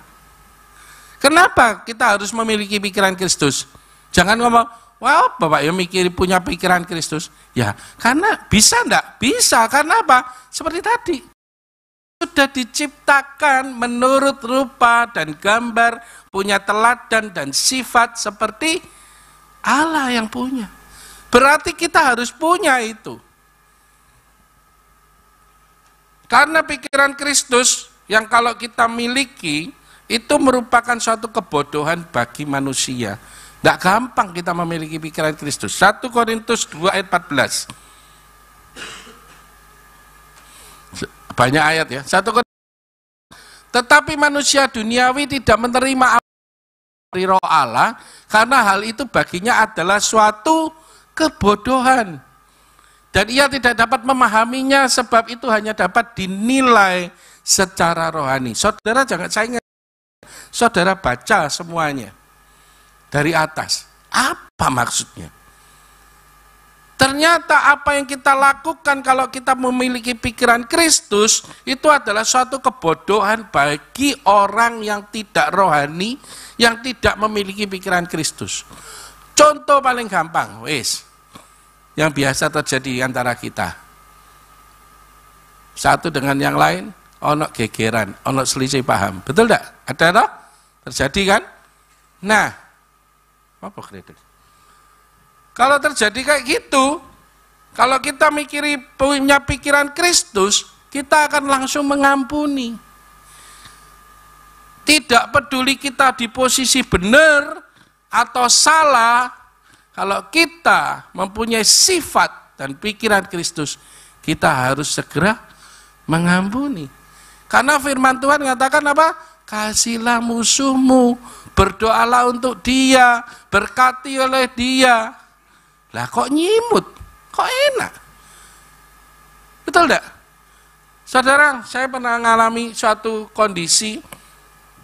Kenapa kita harus memiliki pikiran Kristus? Jangan ngomong, wah Bapak ya punya pikiran Kristus. Ya, karena bisa enggak? Bisa, karena apa? Seperti tadi. Sudah diciptakan menurut rupa dan gambar, punya teladan dan sifat seperti Allah yang punya. Berarti kita harus punya itu. Karena pikiran Kristus yang kalau kita miliki, itu merupakan suatu kebodohan bagi manusia. Tidak gampang kita memiliki pikiran Kristus. 1 Korintus 2 ayat 14. Banyak ayat ya. 1 Korintus. Tetapi manusia duniawi tidak menerima dari roh Allah, karena hal itu baginya adalah suatu kebodohan. Dan ia tidak dapat memahaminya, sebab itu hanya dapat dinilai secara rohani. Saudara jangan, saya ingat, saudara baca semuanya dari atas. Apa maksudnya? Ternyata apa yang kita lakukan kalau kita memiliki pikiran Kristus, itu adalah suatu kebodohan bagi orang yang tidak rohani, yang tidak memiliki pikiran Kristus. Contoh paling gampang, yang biasa terjadi antara kita. Satu dengan yang lain, ono gegeran, ono selisih paham. Betul tidak? Ada toh? Terjadi kan? Nah, apa kredit? Kalau terjadi kayak gitu, kalau kita punya pikiran Kristus, kita akan langsung mengampuni. Tidak peduli kita di posisi benar atau salah, kalau kita mempunyai sifat dan pikiran Kristus, kita harus segera mengampuni. Karena firman Tuhan mengatakan apa? Kasihilah musuhmu, berdoalah untuk dia, berkati oleh dia. Lah kok nyimut? Kok enak? Betul enggak? Saudara, saya pernah mengalami suatu kondisi,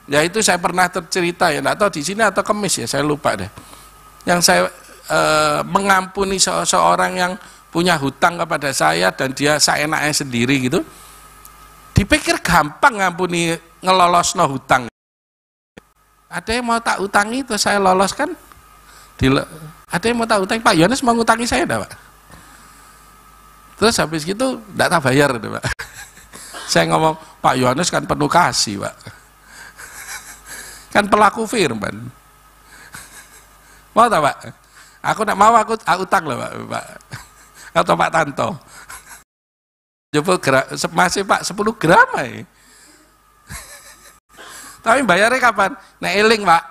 yaitu saya pernah tercerita, ya enggak tahu di sini atau Kemis ya, saya lupa deh. Yang saya mengampuni seorang yang punya hutang kepada saya dan dia seenaknya sendiri gitu. Dipikir gampang ngampuni, ngelolosno hutang. Ada yang mau tak utangi terus saya loloskan? Ada yang mau tak utangi, Pak Yohanes mau ngutangi saya enggak, Pak? Terus habis gitu enggak tak bayar, Pak. Saya ngomong, Pak Yohanes kan penuh kasih, Pak. Kan pelaku firman. Mau tak Pak? Aku nak mau aku utang loh Pak. Atau Pak Tanto. Coba masih Pak 10 gram aja. Tapi bayarnya kapan? Nek eling Pak.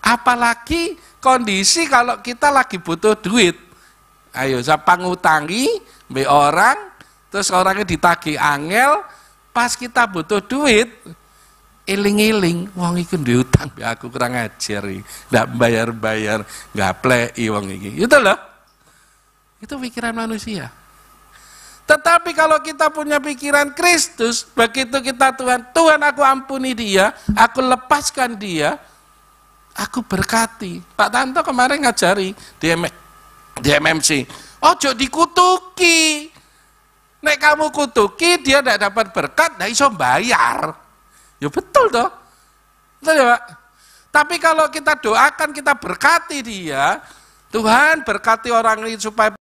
Apalagi kondisi kalau kita lagi butuh duit. Ayo siapa ngutangi be orang, terus orangnya ditagih angel, pas kita butuh duit, eling-eling, wong iki duwe utang be aku kurang ajar iki. Ndak bayar-bayar, gapleki wong iki. Itu loh. Itu pikiran manusia. Tetapi kalau kita punya pikiran Kristus, begitu kita Tuhan aku ampuni dia, aku lepaskan dia, aku berkati. Pak Tanto kemarin ngajari di MMC, ojo dikutuki. Nek kamu kutuki, dia tidak dapat berkat, tidak iso bayar. Ya betul toh. Betul ya Pak? Tapi kalau kita doakan, kita berkati dia, Tuhan berkati orang ini supaya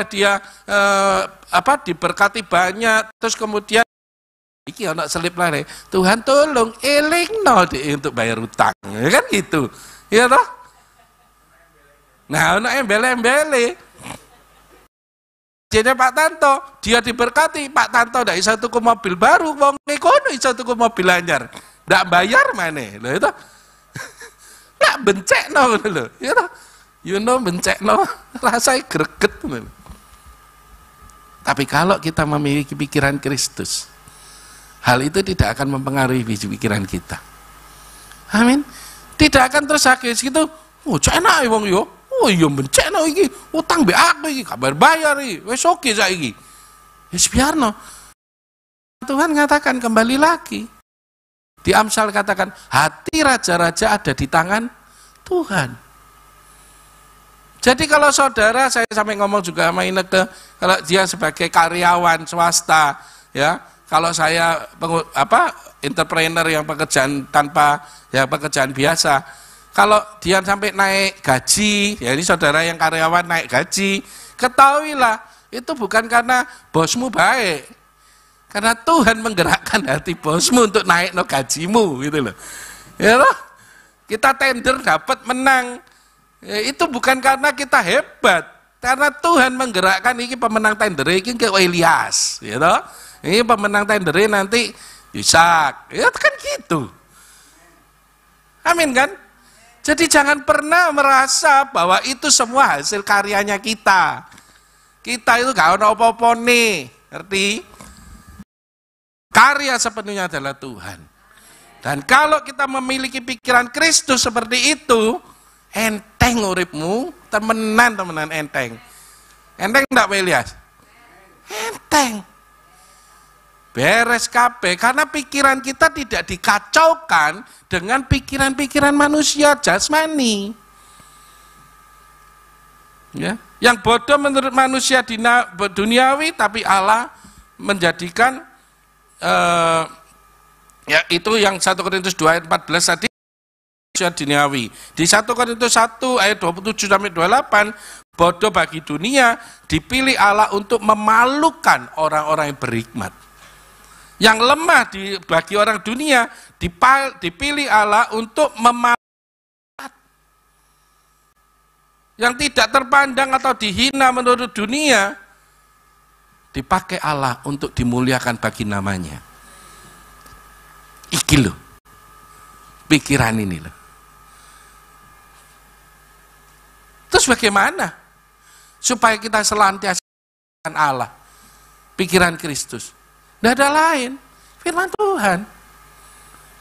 dia diberkati banyak, terus kemudian iki ana selip lare, Tuhan tolong elingno dhek untuk bayar utang, ya kan gitu, ya toh. Nah ana embele-embele. Jadi Pak Tanto, dia diberkati, Pak Tanto ndak iso tuku mobil baru, wong kono iso tuku mobil anyar, ndak bayar maneh, lho itu. Ndak bencekno lho, ya toh. You know bencekno rasanya greget. Tapi kalau kita memiliki pikiran Kristus, hal itu tidak akan mempengaruhi pikiran kita. Amin. Tidak akan terus sakit gitu. Oh, cek enak wong yo. Oh iya bencekno iki, utang be aku iki, kabar bayar iki. Wis oke saiki. Wis biarno. Tuhan katakan kembali lagi. Di Amsal katakan, hati raja-raja ada di tangan Tuhan. Jadi kalau saudara, saya sampai ngomong juga sama Ineke, kalau dia sebagai karyawan swasta, ya, kalau saya entrepreneur yang pekerjaan tanpa ya pekerjaan biasa, kalau dia sampai naik gaji, ya ini saudara yang karyawan naik gaji, ketahuilah itu bukan karena bosmu baik, karena Tuhan menggerakkan hati bosmu untuk naik no gajimu, gitu loh. Ya loh, kita tender dapat menang. Ya, itu bukan karena kita hebat, karena Tuhan menggerakkan ini pemenang tender ini ke Elias, ya toh? Ini pemenang tender nanti Ishak, ya kan gitu. Amin kan? Jadi jangan pernah merasa bahwa itu semua hasil karyanya kita. Kita itu gak ada apa-apa nih, ngerti? Karya sepenuhnya adalah Tuhan. Dan kalau kita memiliki pikiran Kristus seperti itu, enteng uripmu, temenan enteng. Enteng enggak Pak Ilyas? Enteng. Beres kabeh, karena pikiran kita tidak dikacaukan dengan pikiran-pikiran manusia jasmani. Ya, yang bodoh menurut manusia duniawi, tapi Allah menjadikan ya itu yang 1 Korintus 2 ayat 14 tadi duniawi. Di 1 Korintus 1 ayat 27 sampai 28, bodoh bagi dunia dipilih Allah untuk memalukan orang-orang yang berhikmat. Yang lemah bagi orang dunia dipilih Allah untuk memalukan. Yang tidak terpandang atau dihina menurut dunia dipakai Allah untuk dimuliakan bagi namanya. Iki loh, pikiran ini loh. Terus bagaimana supaya kita selantiasa Allah, pikiran Kristus? Tidak ada lain, firman Tuhan.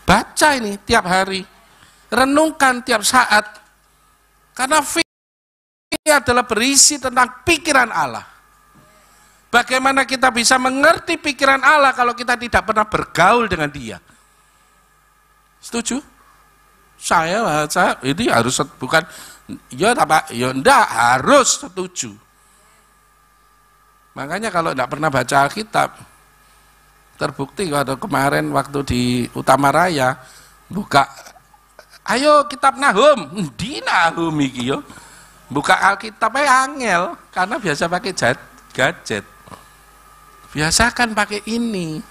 Baca ini tiap hari, renungkan tiap saat, karena firman ini adalah berisi tentang pikiran Allah. Bagaimana kita bisa mengerti pikiran Allah kalau kita tidak pernah bergaul dengan Dia? Setuju? Saya ini harus bukan ya Pak, ya enggak harus setuju. Makanya kalau enggak pernah baca Alkitab, terbukti waktu kemarin waktu di Utama Raya buka, ayo kitab Nahum, di Nahum iki yo. Buka Alkitab angel karena biasa pakai gadget. Biasakan pakai ini.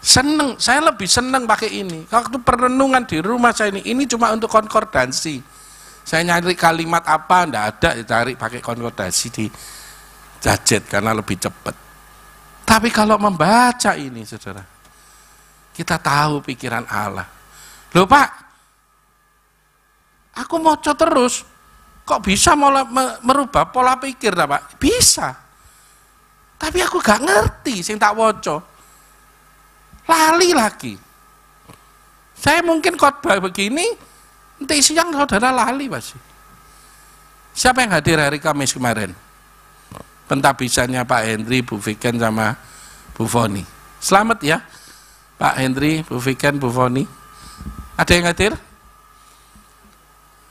Seneng, saya lebih seneng pakai ini. Waktu perenungan di rumah saya ini cuma untuk konkordansi. Saya nyari kalimat apa, ndak ada, cari pakai konkordansi di gadget karena lebih cepat. Tapi kalau membaca ini, saudara, kita tahu pikiran Allah. Loh Pak, aku mau terus, kok bisa merubah pola pikir, Pak? Bisa. Tapi aku gak ngerti sing tak woco. Lali lagi. Saya mungkin khotbah begini, nanti siang saudara lali pasti. Siapa yang hadir hari Kamis kemarin? Pentabisannya Pak Hendri, Bu Viken sama Bu Foni. Selamat ya, Pak Hendri, Bu Viken, Bu Foni. Ada yang hadir?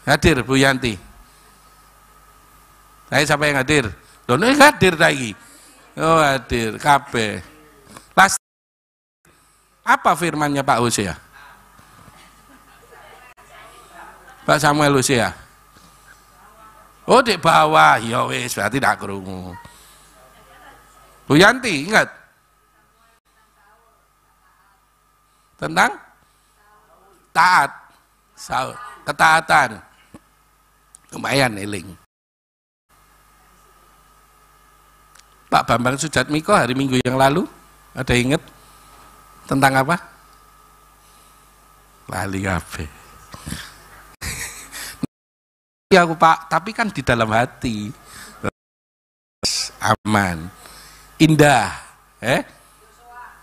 Hadir Bu Yanti. Saya siapa yang hadir? Loh, ini hadir lagi. Oh hadir, kabeh. Apa firmannya Pak Hosea? Pak Samuel Hosea? Oh di bawah, ya wis berarti tidak kerungu. Bu Yanti, ingat? Tentang? Taat. Ketaatan. Lumayan eling. Pak Bambang Sujatmiko hari Minggu yang lalu, ada ingat? Tentang apa? Lali kabeh. Ya aku Pak, tapi kan di dalam hati. Aman. Indah,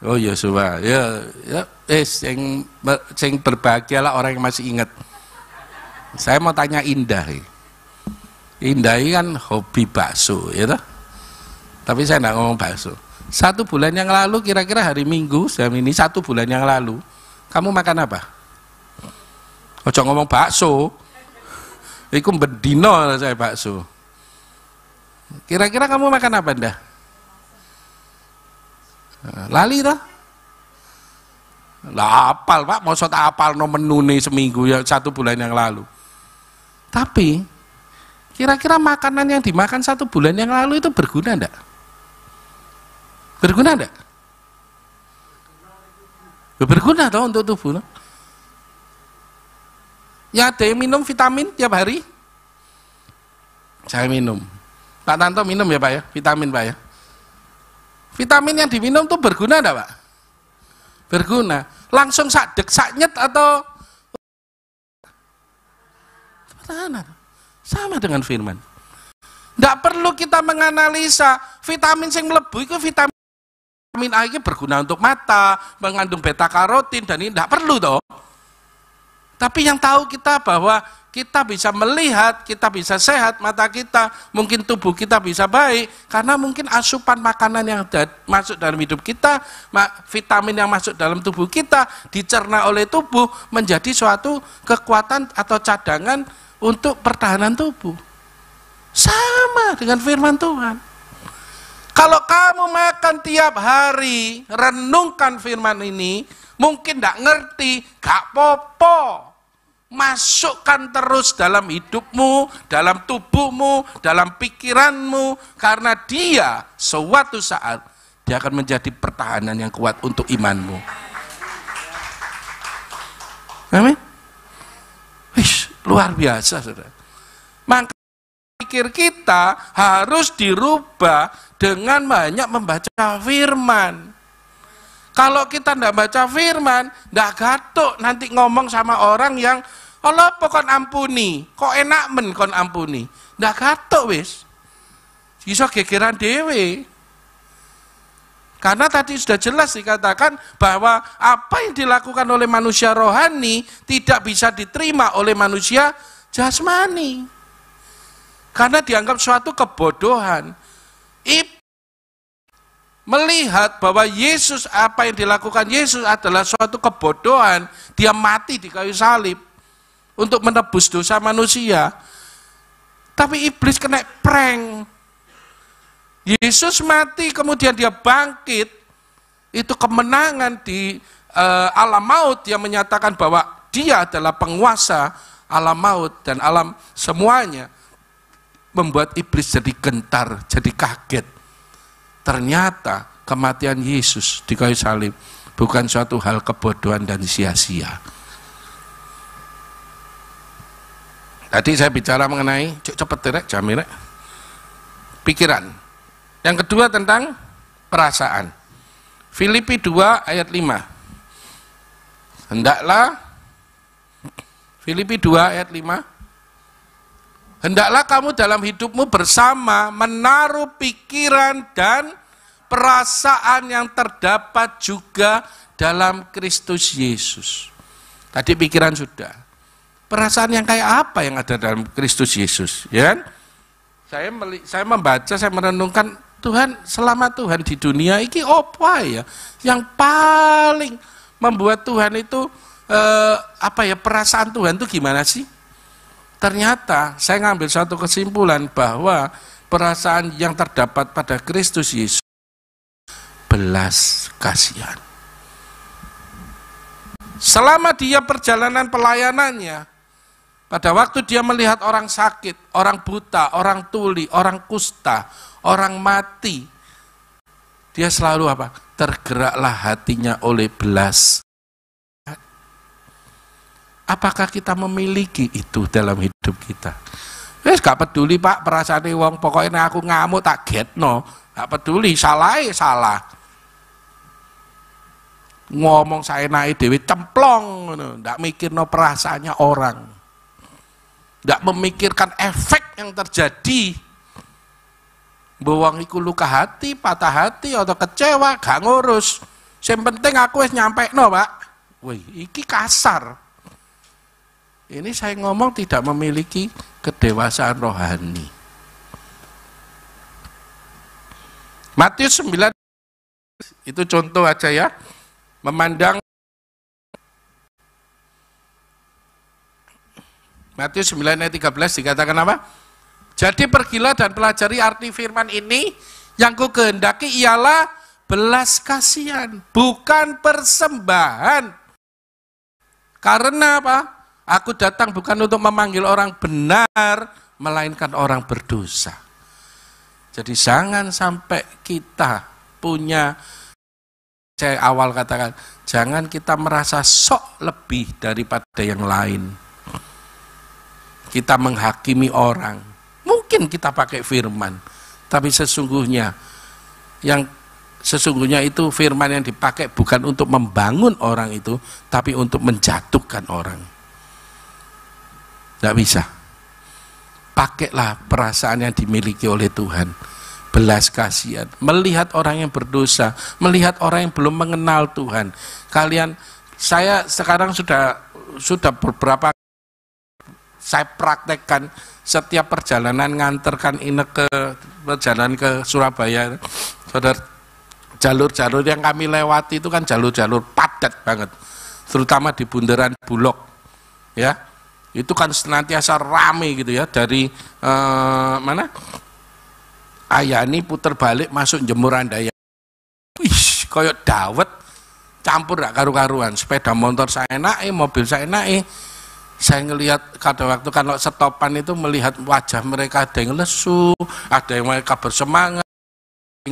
Oh Yosua, ya yang berbahagialah orang yang masih ingat. Saya mau tanya Indah. Indah ini kan hobi bakso, ya toh? Tapi saya enggak ngomong bakso. 1 bulan yang lalu, kira-kira hari Minggu, jam ini 1 bulan yang lalu, kamu makan apa? Ojo ngomong bakso. Iku bendino saya bakso. Kira-kira kamu makan apa ndah? Lali toh? Lah apal Pak, mau tak apal no menu nih seminggu ya 1 bulan yang lalu. Tapi kira-kira makanan yang dimakan 1 bulan yang lalu itu berguna enggak? Berguna enggak? Berguna toh untuk tubuh. No? Ya ada yang minum vitamin tiap hari? Saya minum. Pak Tanto minum ya Pak ya, vitamin Pak ya. Vitamin yang diminum tuh berguna enggak Pak? Berguna. Langsung sadek saknyet atau sama dengan firman. Enggak perlu kita menganalisa vitamin yang mlebu itu vitamin A ini berguna untuk mata, mengandung beta karotin dan ini enggak perlu toh. Tapi yang tahu kita bahwa kita bisa melihat, kita bisa sehat, mata kita, mungkin tubuh kita bisa baik, karena mungkin asupan makanan yang masuk dalam hidup kita, vitamin yang masuk dalam tubuh kita, dicerna oleh tubuh, menjadi suatu kekuatan atau cadangan untuk pertahanan tubuh. Sama dengan firman Tuhan. Kalau kamu makan tiap hari, renungkan firman ini, mungkin tidak ngerti, gak popo. Masukkan terus dalam hidupmu, dalam tubuhmu, dalam pikiranmu, karena dia suatu saat dia akan menjadi pertahanan yang kuat untuk imanmu. Amin. Luar biasa, saudara. Maka pikir kita harus dirubah dengan banyak membaca firman. Kalau kita tidak baca firman, tidak gatuk nanti ngomong sama orang yang Allah pokon ampuni, kok enak men kon ampuni. Tidak gatuk wis. Iso gegeran dewe. Karena tadi sudah jelas dikatakan bahwa apa yang dilakukan oleh manusia rohani tidak bisa diterima oleh manusia jasmani. Karena dianggap suatu kebodohan. Melihat bahwa Yesus, apa yang dilakukan Yesus adalah suatu kebodohan. Dia mati di kayu salib untuk menebus dosa manusia. Tapi iblis kena prank. Yesus mati kemudian dia bangkit. Itu kemenangan di alam maut yang menyatakan bahwa dia adalah penguasa alam maut dan alam semuanya. Membuat iblis jadi gentar, jadi kaget. ternyata kematian Yesus di kayu salib bukan suatu hal kebodohan dan sia-sia. Tadi saya bicara mengenai cepet direk jamirek pikiran. Yang kedua tentang perasaan. Filipi 2 ayat 5. Hendaklah Filipi 2 ayat 5. Hendaklah kamu dalam hidupmu bersama menaruh pikiran dan perasaan yang terdapat juga dalam Kristus Yesus. Tadi pikiran sudah. Perasaan yang kayak apa yang ada dalam Kristus Yesus, ya kan? Saya membaca, saya merenungkan, Tuhan, selama Tuhan di dunia ini apa ya yang paling membuat Tuhan itu perasaan Tuhan itu gimana sih? Ternyata saya ngambil satu kesimpulan bahwa perasaan yang terdapat pada Kristus Yesus belas kasihan. Selama dia perjalanan pelayanannya, pada waktu dia melihat orang sakit, orang buta, orang tuli, orang kusta, orang mati, dia selalu apa? Tergeraklah hatinya oleh belas. Apakah kita memiliki itu dalam hidup kita? Wes gak peduli Pak, perasaan wong, pokoknya aku ngamuk tak getno, gak peduli, salah. Ngomong saya naik dewi cemplong, ndak mikir no perasaannya orang, ndak memikirkan efek yang terjadi. Bawang iku luka hati, patah hati atau kecewa, gak ngurus. Yang penting aku wis nyampe no Pak. Wih, iki kasar. Ini saya ngomong tidak memiliki kedewasaan rohani. Matius 9 itu contoh aja ya. Memandang Matius 9 ayat 13 dikatakan apa? Jadi pergilah dan pelajari arti firman ini, yang ku kehendaki ialah belas kasihan, bukan persembahan. Karena apa? Aku datang bukan untuk memanggil orang benar, melainkan orang berdosa. Jadi jangan sampai kita punya, saya awal katakan, jangan kita merasa sok lebih daripada yang lain. Kita menghakimi orang. Mungkin kita pakai firman, tapi sesungguhnya itu firman yang dipakai bukan untuk membangun orang itu, tapi untuk menjatuhkan orang. Tidak bisa. Pakailah perasaan yang dimiliki oleh Tuhan. Belas kasihan. Melihat orang yang berdosa, melihat orang yang belum mengenal Tuhan. Saya sekarang sudah beberapa saya praktekkan setiap perjalanan nganterkan ini ke perjalanan ke Surabaya. Saudara, jalur-jalur yang kami lewati itu kan jalur-jalur padat banget. Terutama di bundaran Bulog. Ya. Itu kan senantiasa rame gitu ya, dari mana? Ayani puter balik masuk Jemur Andaya. Wih, koyok dawet campur gak karu-karuan. Sepeda motor saya naik, mobil saya naik. Saya ngelihat kadang waktu kalau stopan itu melihat wajah mereka, ada yang lesu, ada yang mereka bersemangat,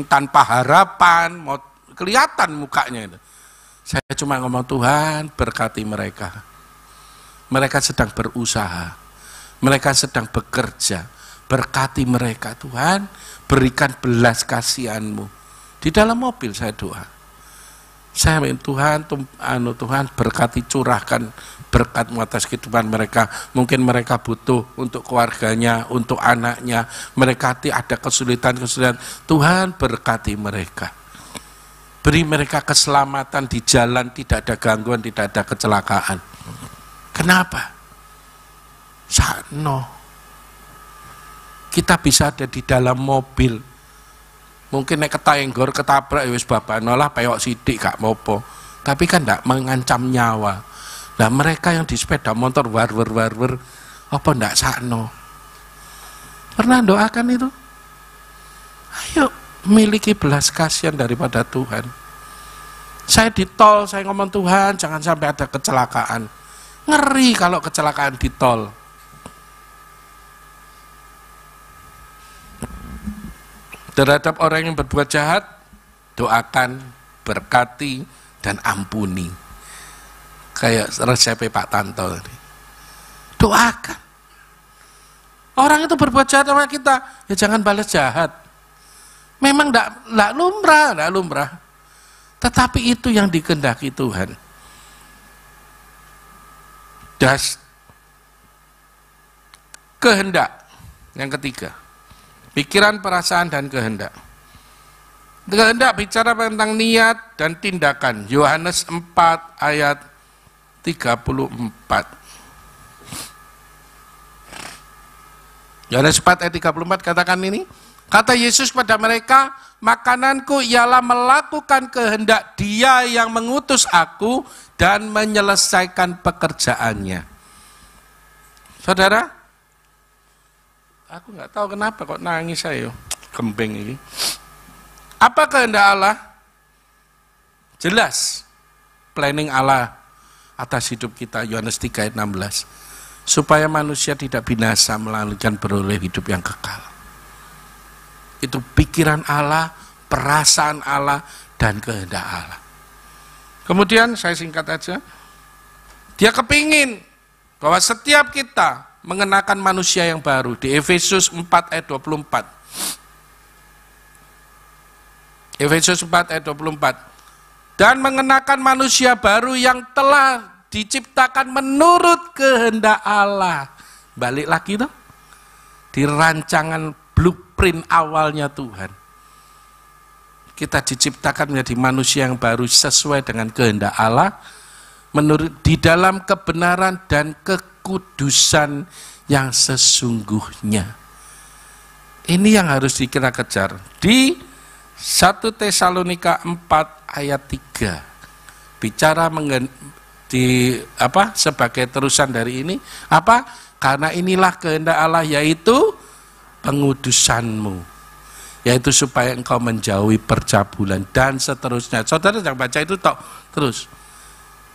tanpa harapan, mau kelihatan mukanya itu. Saya cuma ngomong, Tuhan berkati mereka. Mereka sedang berusaha, mereka sedang bekerja, berkati mereka Tuhan, berikan belas kasihan-Mu. Di dalam mobil saya doa, saya minta Tuhan berkati, curahkan berkat-Mu atas kehidupan mereka. Mungkin mereka butuh untuk keluarganya, untuk anaknya, mereka ada kesulitan-kesulitan, Tuhan berkati mereka. Beri mereka keselamatan di jalan, tidak ada gangguan, tidak ada kecelakaan. Kenapa? Sakno. Kita bisa ada di dalam mobil. Mungkin nek ketayenggor ketabrak ya wis babano lah, peyok sidik gak mopo. Tapi kan ndak mengancam nyawa. Nah, mereka yang di sepeda motor warwer apa ndak sakno? Pernah doakan itu? Ayo miliki belas kasihan daripada Tuhan. Saya di tol, saya ngomong Tuhan jangan sampai ada kecelakaan. Ngeri kalau kecelakaan di tol. Terhadap orang yang berbuat jahat, doakan, berkati, dan ampuni. Kayak resep Pak Tanto tadi. Doakan. Orang itu berbuat jahat sama kita, ya jangan balas jahat. Memang tidak lumrah. Tetapi itu yang dikehendaki Tuhan. Kehendak. Yang ketiga, pikiran, perasaan, dan kehendak. Kehendak bicara tentang niat dan tindakan. Yohanes 4 ayat 34. Yohanes 4 ayat 34 katakan ini. Kata Yesus kepada mereka, makananku ialah melakukan kehendak Dia yang mengutus aku dan menyelesaikan pekerjaannya. Saudara, aku nggak tahu kenapa kok nangis saya, kembing ini. Apa kehendak Allah? Jelas, planning Allah atas hidup kita, Yohanes 3 ayat 16. Supaya manusia tidak binasa melainkan beroleh hidup yang kekal. Itu pikiran Allah, perasaan Allah, dan kehendak Allah. Kemudian saya singkat aja, Dia kepingin bahwa setiap kita mengenakan manusia yang baru. Di Efesus 4 ayat 24. Efesus 4 ayat 24. Dan mengenakan manusia baru yang telah diciptakan menurut kehendak Allah. Balik lagi tuh. Di rancangan blueprint awalnya Tuhan. Kita diciptakan menjadi manusia yang baru sesuai dengan kehendak Allah. Menurut di dalam kebenaran dan kekudusan yang sesungguhnya. Ini yang harus kita kejar. Di 1 Tesalonika 4 ayat 3 bicara sebagai terusan dari ini apa? Karena inilah kehendak Allah, yaitu pengudusanmu, yaitu supaya engkau menjauhi percabulan dan seterusnya. Saudara jangan baca itu terus.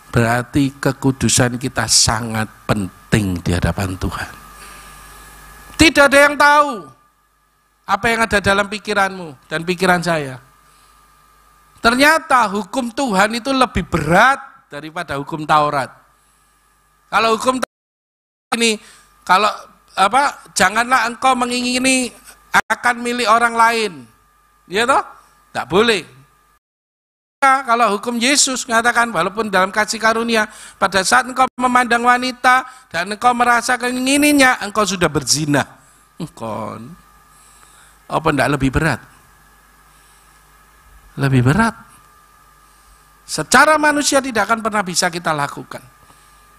Berarti kekudusan kita sangat penting di hadapan Tuhan. Tidak ada yang tahu apa yang ada dalam pikiranmu dan pikiran saya. Ternyata hukum Tuhan itu lebih berat daripada hukum Taurat. Kalau hukum Taurat ini, janganlah engkau mengingini akan milik orang lain. Ya toh? Tak boleh. Kalau hukum Yesus mengatakan walaupun dalam kasih karunia, pada saat engkau memandang wanita dan engkau merasa keinginannya, engkau sudah berzina. Engkau apa enggak lebih berat? Lebih berat. Secara manusia tidak akan pernah bisa kita lakukan.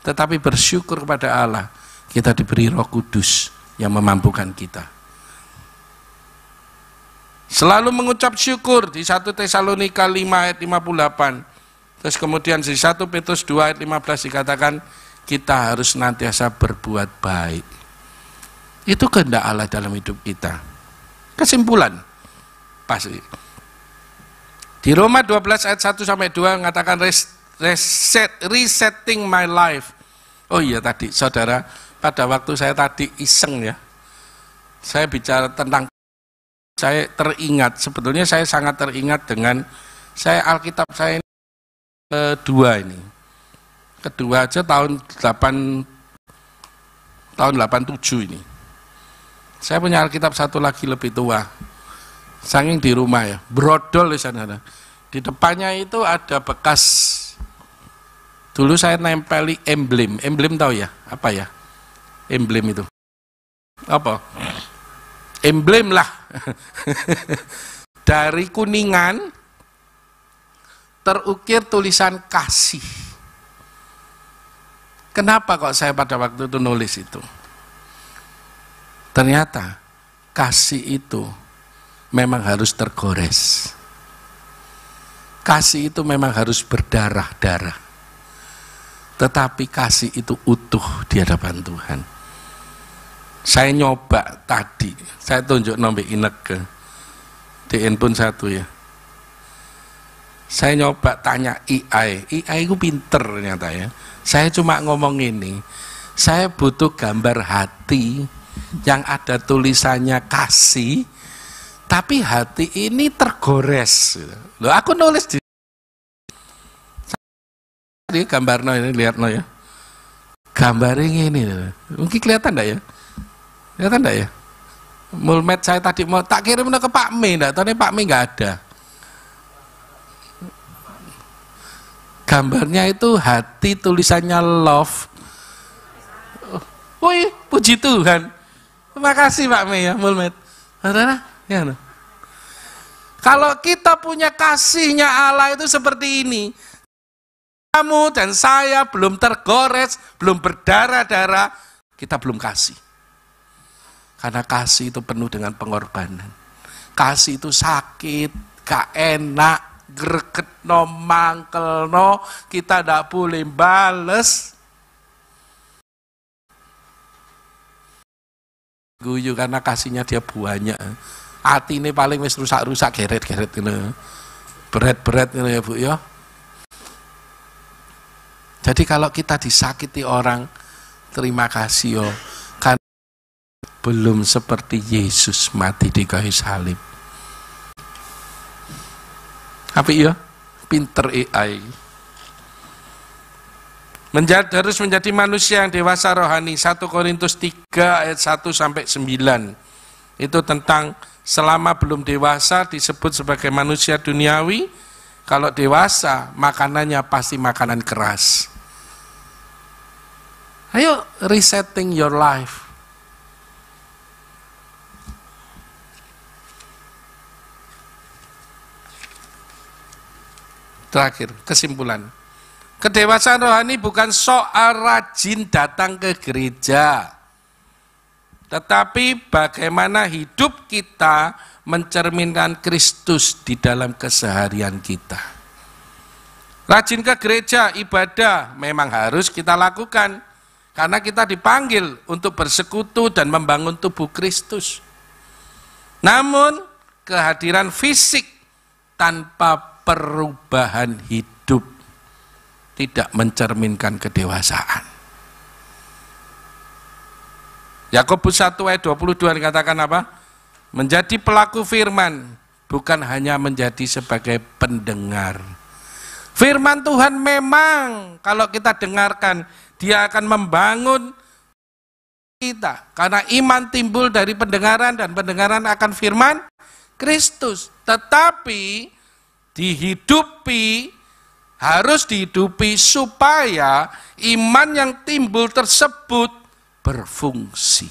Tetapi bersyukur kepada Allah, kita diberi Roh Kudus yang memampukan kita. Selalu mengucap syukur di 1 Tesalonika 5 ayat 58. Terus kemudian di 1 Petrus 2 ayat 15 dikatakan kita harus senantiasa berbuat baik. Itu kehendak Allah dalam hidup kita. Kesimpulan pasti. Di Roma 12 ayat 1 sampai 2 mengatakan resetting my life. Oh iya tadi saudara, pada waktu saya tadi iseng ya. Saya bicara tentang, saya teringat, sebetulnya saya sangat teringat dengan Alkitab saya ini kedua ini. Kedua aja tahun 87 ini. Saya punya Alkitab satu lagi lebih tua. Saking di rumah ya, brodol di sana. Di depannya itu ada bekas, dulu saya nempeli emblem. Emblem tahu ya? Apa ya? Emblem itu. Apa? Emblem lah. Dari kuningan terukir tulisan kasih. Kenapa kok saya pada waktu itu nulis itu? Ternyata kasih itu memang harus tergores. Kasih itu memang harus berdarah-darah. Tetapi kasih itu utuh di hadapan Tuhan. Saya nyoba tadi, saya tunjuk nomor Ineke. DN pun satu ya. Saya nyoba tanya AI itu pinter ternyata ya. Saya cuma ngomong ini, saya butuh gambar hati yang ada tulisannya kasih, Tapi hati ini tergores. Loh, aku nulis di gambar ini, lihat ya. Gambarnya ini, mungkin kelihatan enggak ya? Kelihatan enggak ya? Mulmet saya tadi mau tak kirim ke Pak Mi, enggak tahu nih Pak Mi enggak ada. Gambarnya itu hati, tulisannya love. Woi, puji Tuhan. Terima kasih Pak Mi ya, Mulmet. Ya, kalau kita punya kasihnya Allah itu seperti ini, kamu dan saya belum tergores, belum berdarah-darah, kita belum kasih. Karena kasih itu penuh dengan pengorbanan. Kasih itu sakit, gak enak, gregetno, mangkelno, kita tidak boleh bales. Guyu karena kasihnya dia banyak. Hati ini paling wis rusak-rusak, geret-geret ini, berat-berat ini ya Bu ya. Jadi kalau kita disakiti orang, terima kasih yo, karena belum seperti Yesus mati di kayu salib. Apa ya? Pinter AI. Harus menjadi manusia yang dewasa rohani. 1 Korintus 3 ayat 1 sampai 9. Itu tentang selama belum dewasa disebut sebagai manusia duniawi. Kalau dewasa makanannya pasti makanan keras. Ayo resetting your life. Terakhir, kesimpulan. Kedewasaan rohani bukan soal rajin datang ke gereja, tetapi bagaimana hidup kita mencerminkan Kristus di dalam keseharian kita. Rajin ke gereja, ibadah memang harus kita lakukan, karena kita dipanggil untuk bersekutu dan membangun tubuh Kristus. Namun, kehadiran fisik tanpa perubahan hidup tidak mencerminkan kedewasaan. Yakobus 1 ayat 22 dikatakan apa? Menjadi pelaku firman, bukan hanya menjadi sebagai pendengar. Firman Tuhan memang kalau kita dengarkan, dia akan membangun kita. Karena iman timbul dari pendengaran dan pendengaran akan firman Kristus. Tetapi harus dihidupi supaya iman yang timbul tersebut berfungsi.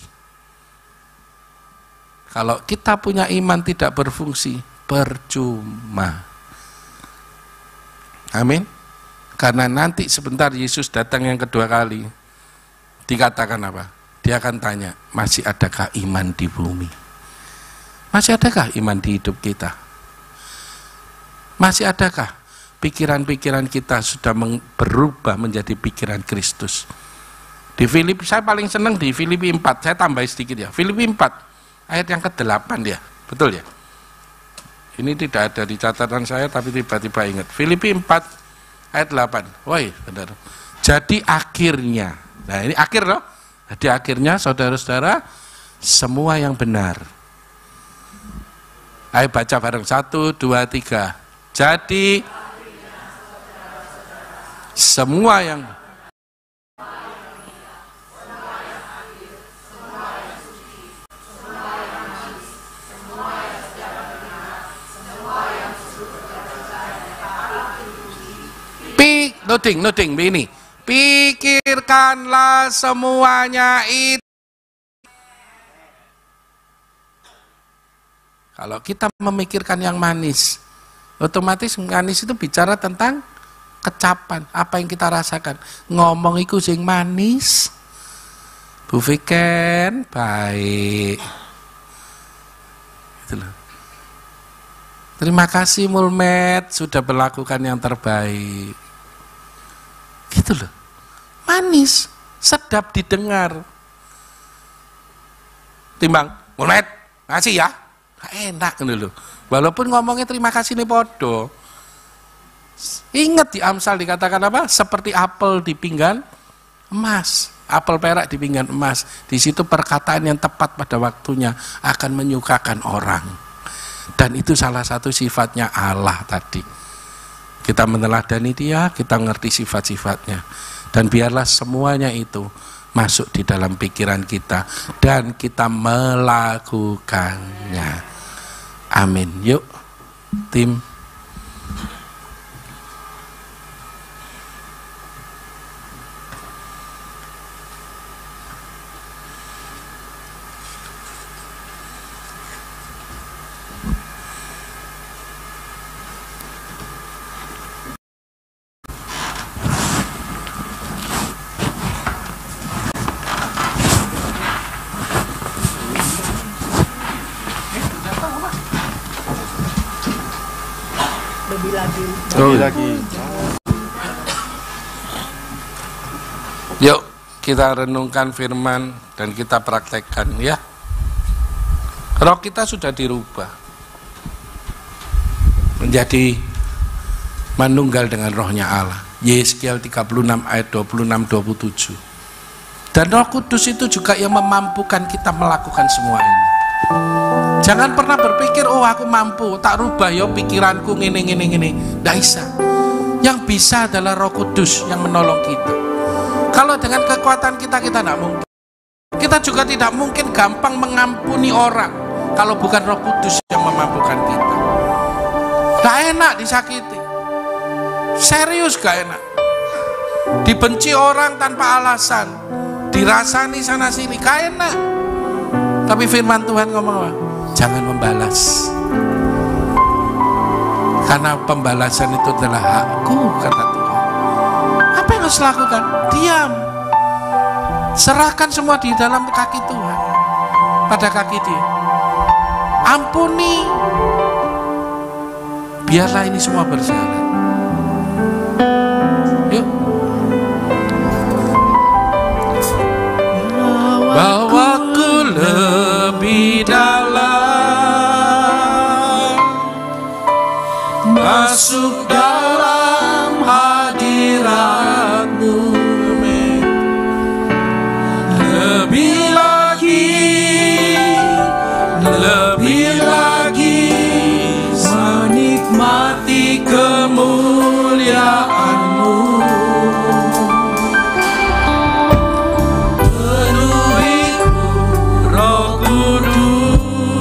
Kalau kita punya iman tidak berfungsi, percuma. Amin. Karena nanti sebentar Yesus datang yang kedua kali, dikatakan apa? Dia akan tanya, masih adakah iman di bumi? Masih adakah iman di hidup kita? Masih adakah pikiran-pikiran kita sudah berubah menjadi pikiran Kristus? Di Filipi, saya paling senang di Filipi 4, saya tambah sedikit ya. Filipi 4, ayat yang ke-8 ya, betul ya? Ini tidak ada di catatan saya, tapi tiba-tiba ingat. Filipi 4, ayat 8. Woi, benar. Jadi akhirnya, nah ini akhir loh. Jadi akhirnya saudara-saudara, semua yang benar. Ayo baca bareng, 1, 2, 3. Jadi semua yang noting ini. Pikirkanlah semuanya itu. Kalau kita memikirkan yang manis, otomatis manis itu bicara tentang kecapan, apa yang kita rasakan. Ngomong iku sing manis. Bu Viken, baik. Gitu loh. Terima kasih Mulmet sudah melakukan yang terbaik. Gitu loh. Manis, sedap didengar. Timbang, Mulmet, kasih ya. Enak gitu loh. Walaupun ngomongnya terima kasih nih podo. Ingat di Amsal dikatakan apa? Seperti apel di pinggan emas, apel perak di pinggan emas. Di situ perkataan yang tepat pada waktunya akan menyukakan orang. Dan itu salah satu sifatnya Allah tadi. Kita meneladani dia, kita ngerti sifat-sifatnya. Dan biarlah semuanya itu masuk di dalam pikiran kita dan kita melakukannya. Amin. Yuk, tim. Lagi. Yuk kita renungkan firman dan kita praktekkan ya. Roh kita sudah dirubah menjadi manunggal dengan rohnya Allah. Yeskiel 36 ayat 26-27. Dan Roh Kudus itu juga yang memampukan kita melakukan semua ini. Jangan pernah berpikir, oh aku mampu, tak rubah ya pikiranku gini. Tidak bisa. Yang bisa adalah Roh Kudus yang menolong kita. Kalau dengan kekuatan kita tidak mungkin. Kita juga tidak mungkin gampang mengampuni orang kalau bukan Roh Kudus yang memampukan kita. Gak enak disakiti. Serius gak enak. Dibenci orang tanpa alasan, dirasani sana sini, gak enak. Tapi firman Tuhan ngomong apa? Jangan membalas, karena pembalasan itu adalah hakku, kata Tuhan. Apa yang harus lakukan? Diam. Serahkan semua di dalam kaki Tuhan, pada kaki Dia. Ampuni. Biarlah ini semua berjalan. Yuk. Bawaku lebih dalam, masuk dalam hadirat-Mu, lebih lagi menikmati kemuliaan-Mu. Penuhiku Roh Kudus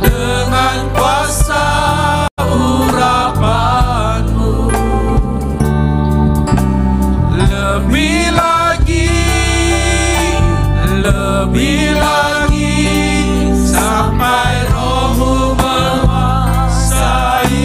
dengan kuasa urapan-Mu. Lebih lagi sampai Roh-Mu menguasai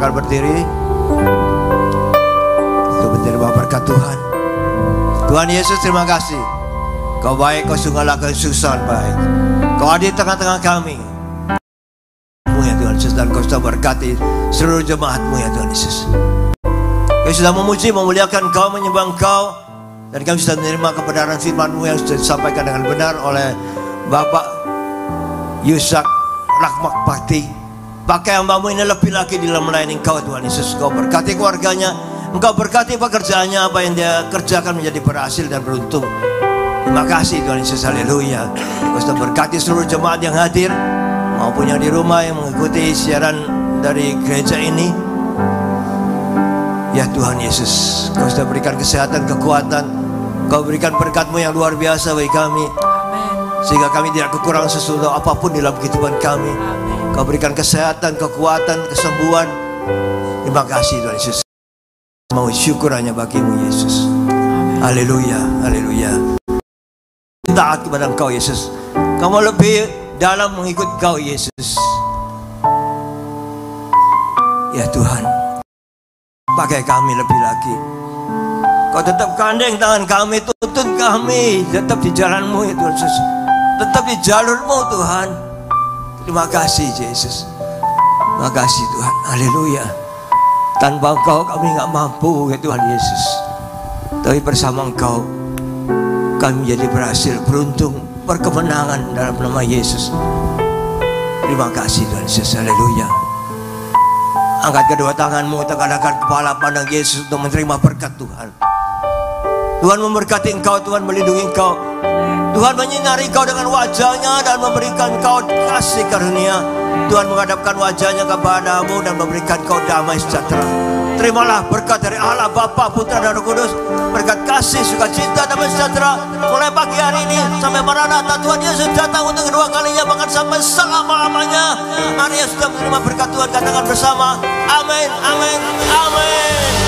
silakan berdiri. Untuk menerima berkat Tuhan. Tuhan Yesus, terima kasih. Kau baik, Kau sungguhlah kesusahan baik. Kau ada di tengah-tengah kami. Ya Tuhan Yesus, dan Kau sudah berkati seluruh jemaat-Mu ya Tuhan Yesus. Kami sudah memuji, memuliakan Kau, menyembah Kau, dan kami sudah menerima kebenaran firman-Mu yang sudah disampaikan dengan benar oleh Bapak Yusak Rahmat Bakti. Pakai hamba-Mu ini lebih lagi di dalam melayani Kau Tuhan Yesus. Kau berkati keluarganya, Engkau berkati pekerjaannya, apa yang dia kerjakan menjadi berhasil dan beruntung. Terima kasih Tuhan Yesus, haleluya. Kau sudah berkati seluruh jemaat yang hadir maupun yang di rumah yang mengikuti siaran dari gereja ini. Ya Tuhan Yesus, Kau sudah berikan kesehatan, kekuatan. Kau berikan berkat-Mu yang luar biasa bagi kami, sehingga kami tidak kekurangan sesuatu apapun dalam kehidupan kami. Kau berikan kesehatan, kekuatan, kesembuhan. Terima kasih Tuhan Yesus. Mau syukur hanya bagi-Mu Yesus. Haleluya, haleluya. Taat kepada Engkau Yesus. Kamu lebih dalam mengikut Kau Yesus. Ya Tuhan, pakai kami lebih lagi. Kau tetap gandeng tangan kami, tuntun kami tetap di jalan-Mu ya Tuhan Yesus. Tetap di jalur-Mu Tuhan. Terima kasih Yesus. Terima kasih Tuhan. Haleluya. Tanpa Engkau kami nggak mampu ya Tuhan Yesus. Tapi bersama Engkau kami menjadi berhasil, beruntung, berkemenangan dalam nama Yesus. Terima kasih Tuhan Yesus. Haleluya. Angkat kedua tanganmu, tegakkan kepala, pandang Yesus untuk menerima berkat Tuhan. Tuhan memberkati engkau, Tuhan melindungi engkau, Tuhan menyinari engkau dengan wajahnya dan memberikan engkau kasih karunia. Tuhan menghadapkan wajahnya kepadamu dan memberikan engkau damai sejahtera. Terimalah berkat dari Allah Bapa, Putra dan Roh Kudus, berkat kasih, sukacita, damai sejahtera mulai pagi hari ini sampai Maranatha Tuhan Yesus datang untuk kedua kalinya, bahkan sampai selama-lamanya. Mari yang sudah menerima berkat Tuhan katakan bersama, amin, amin, amin.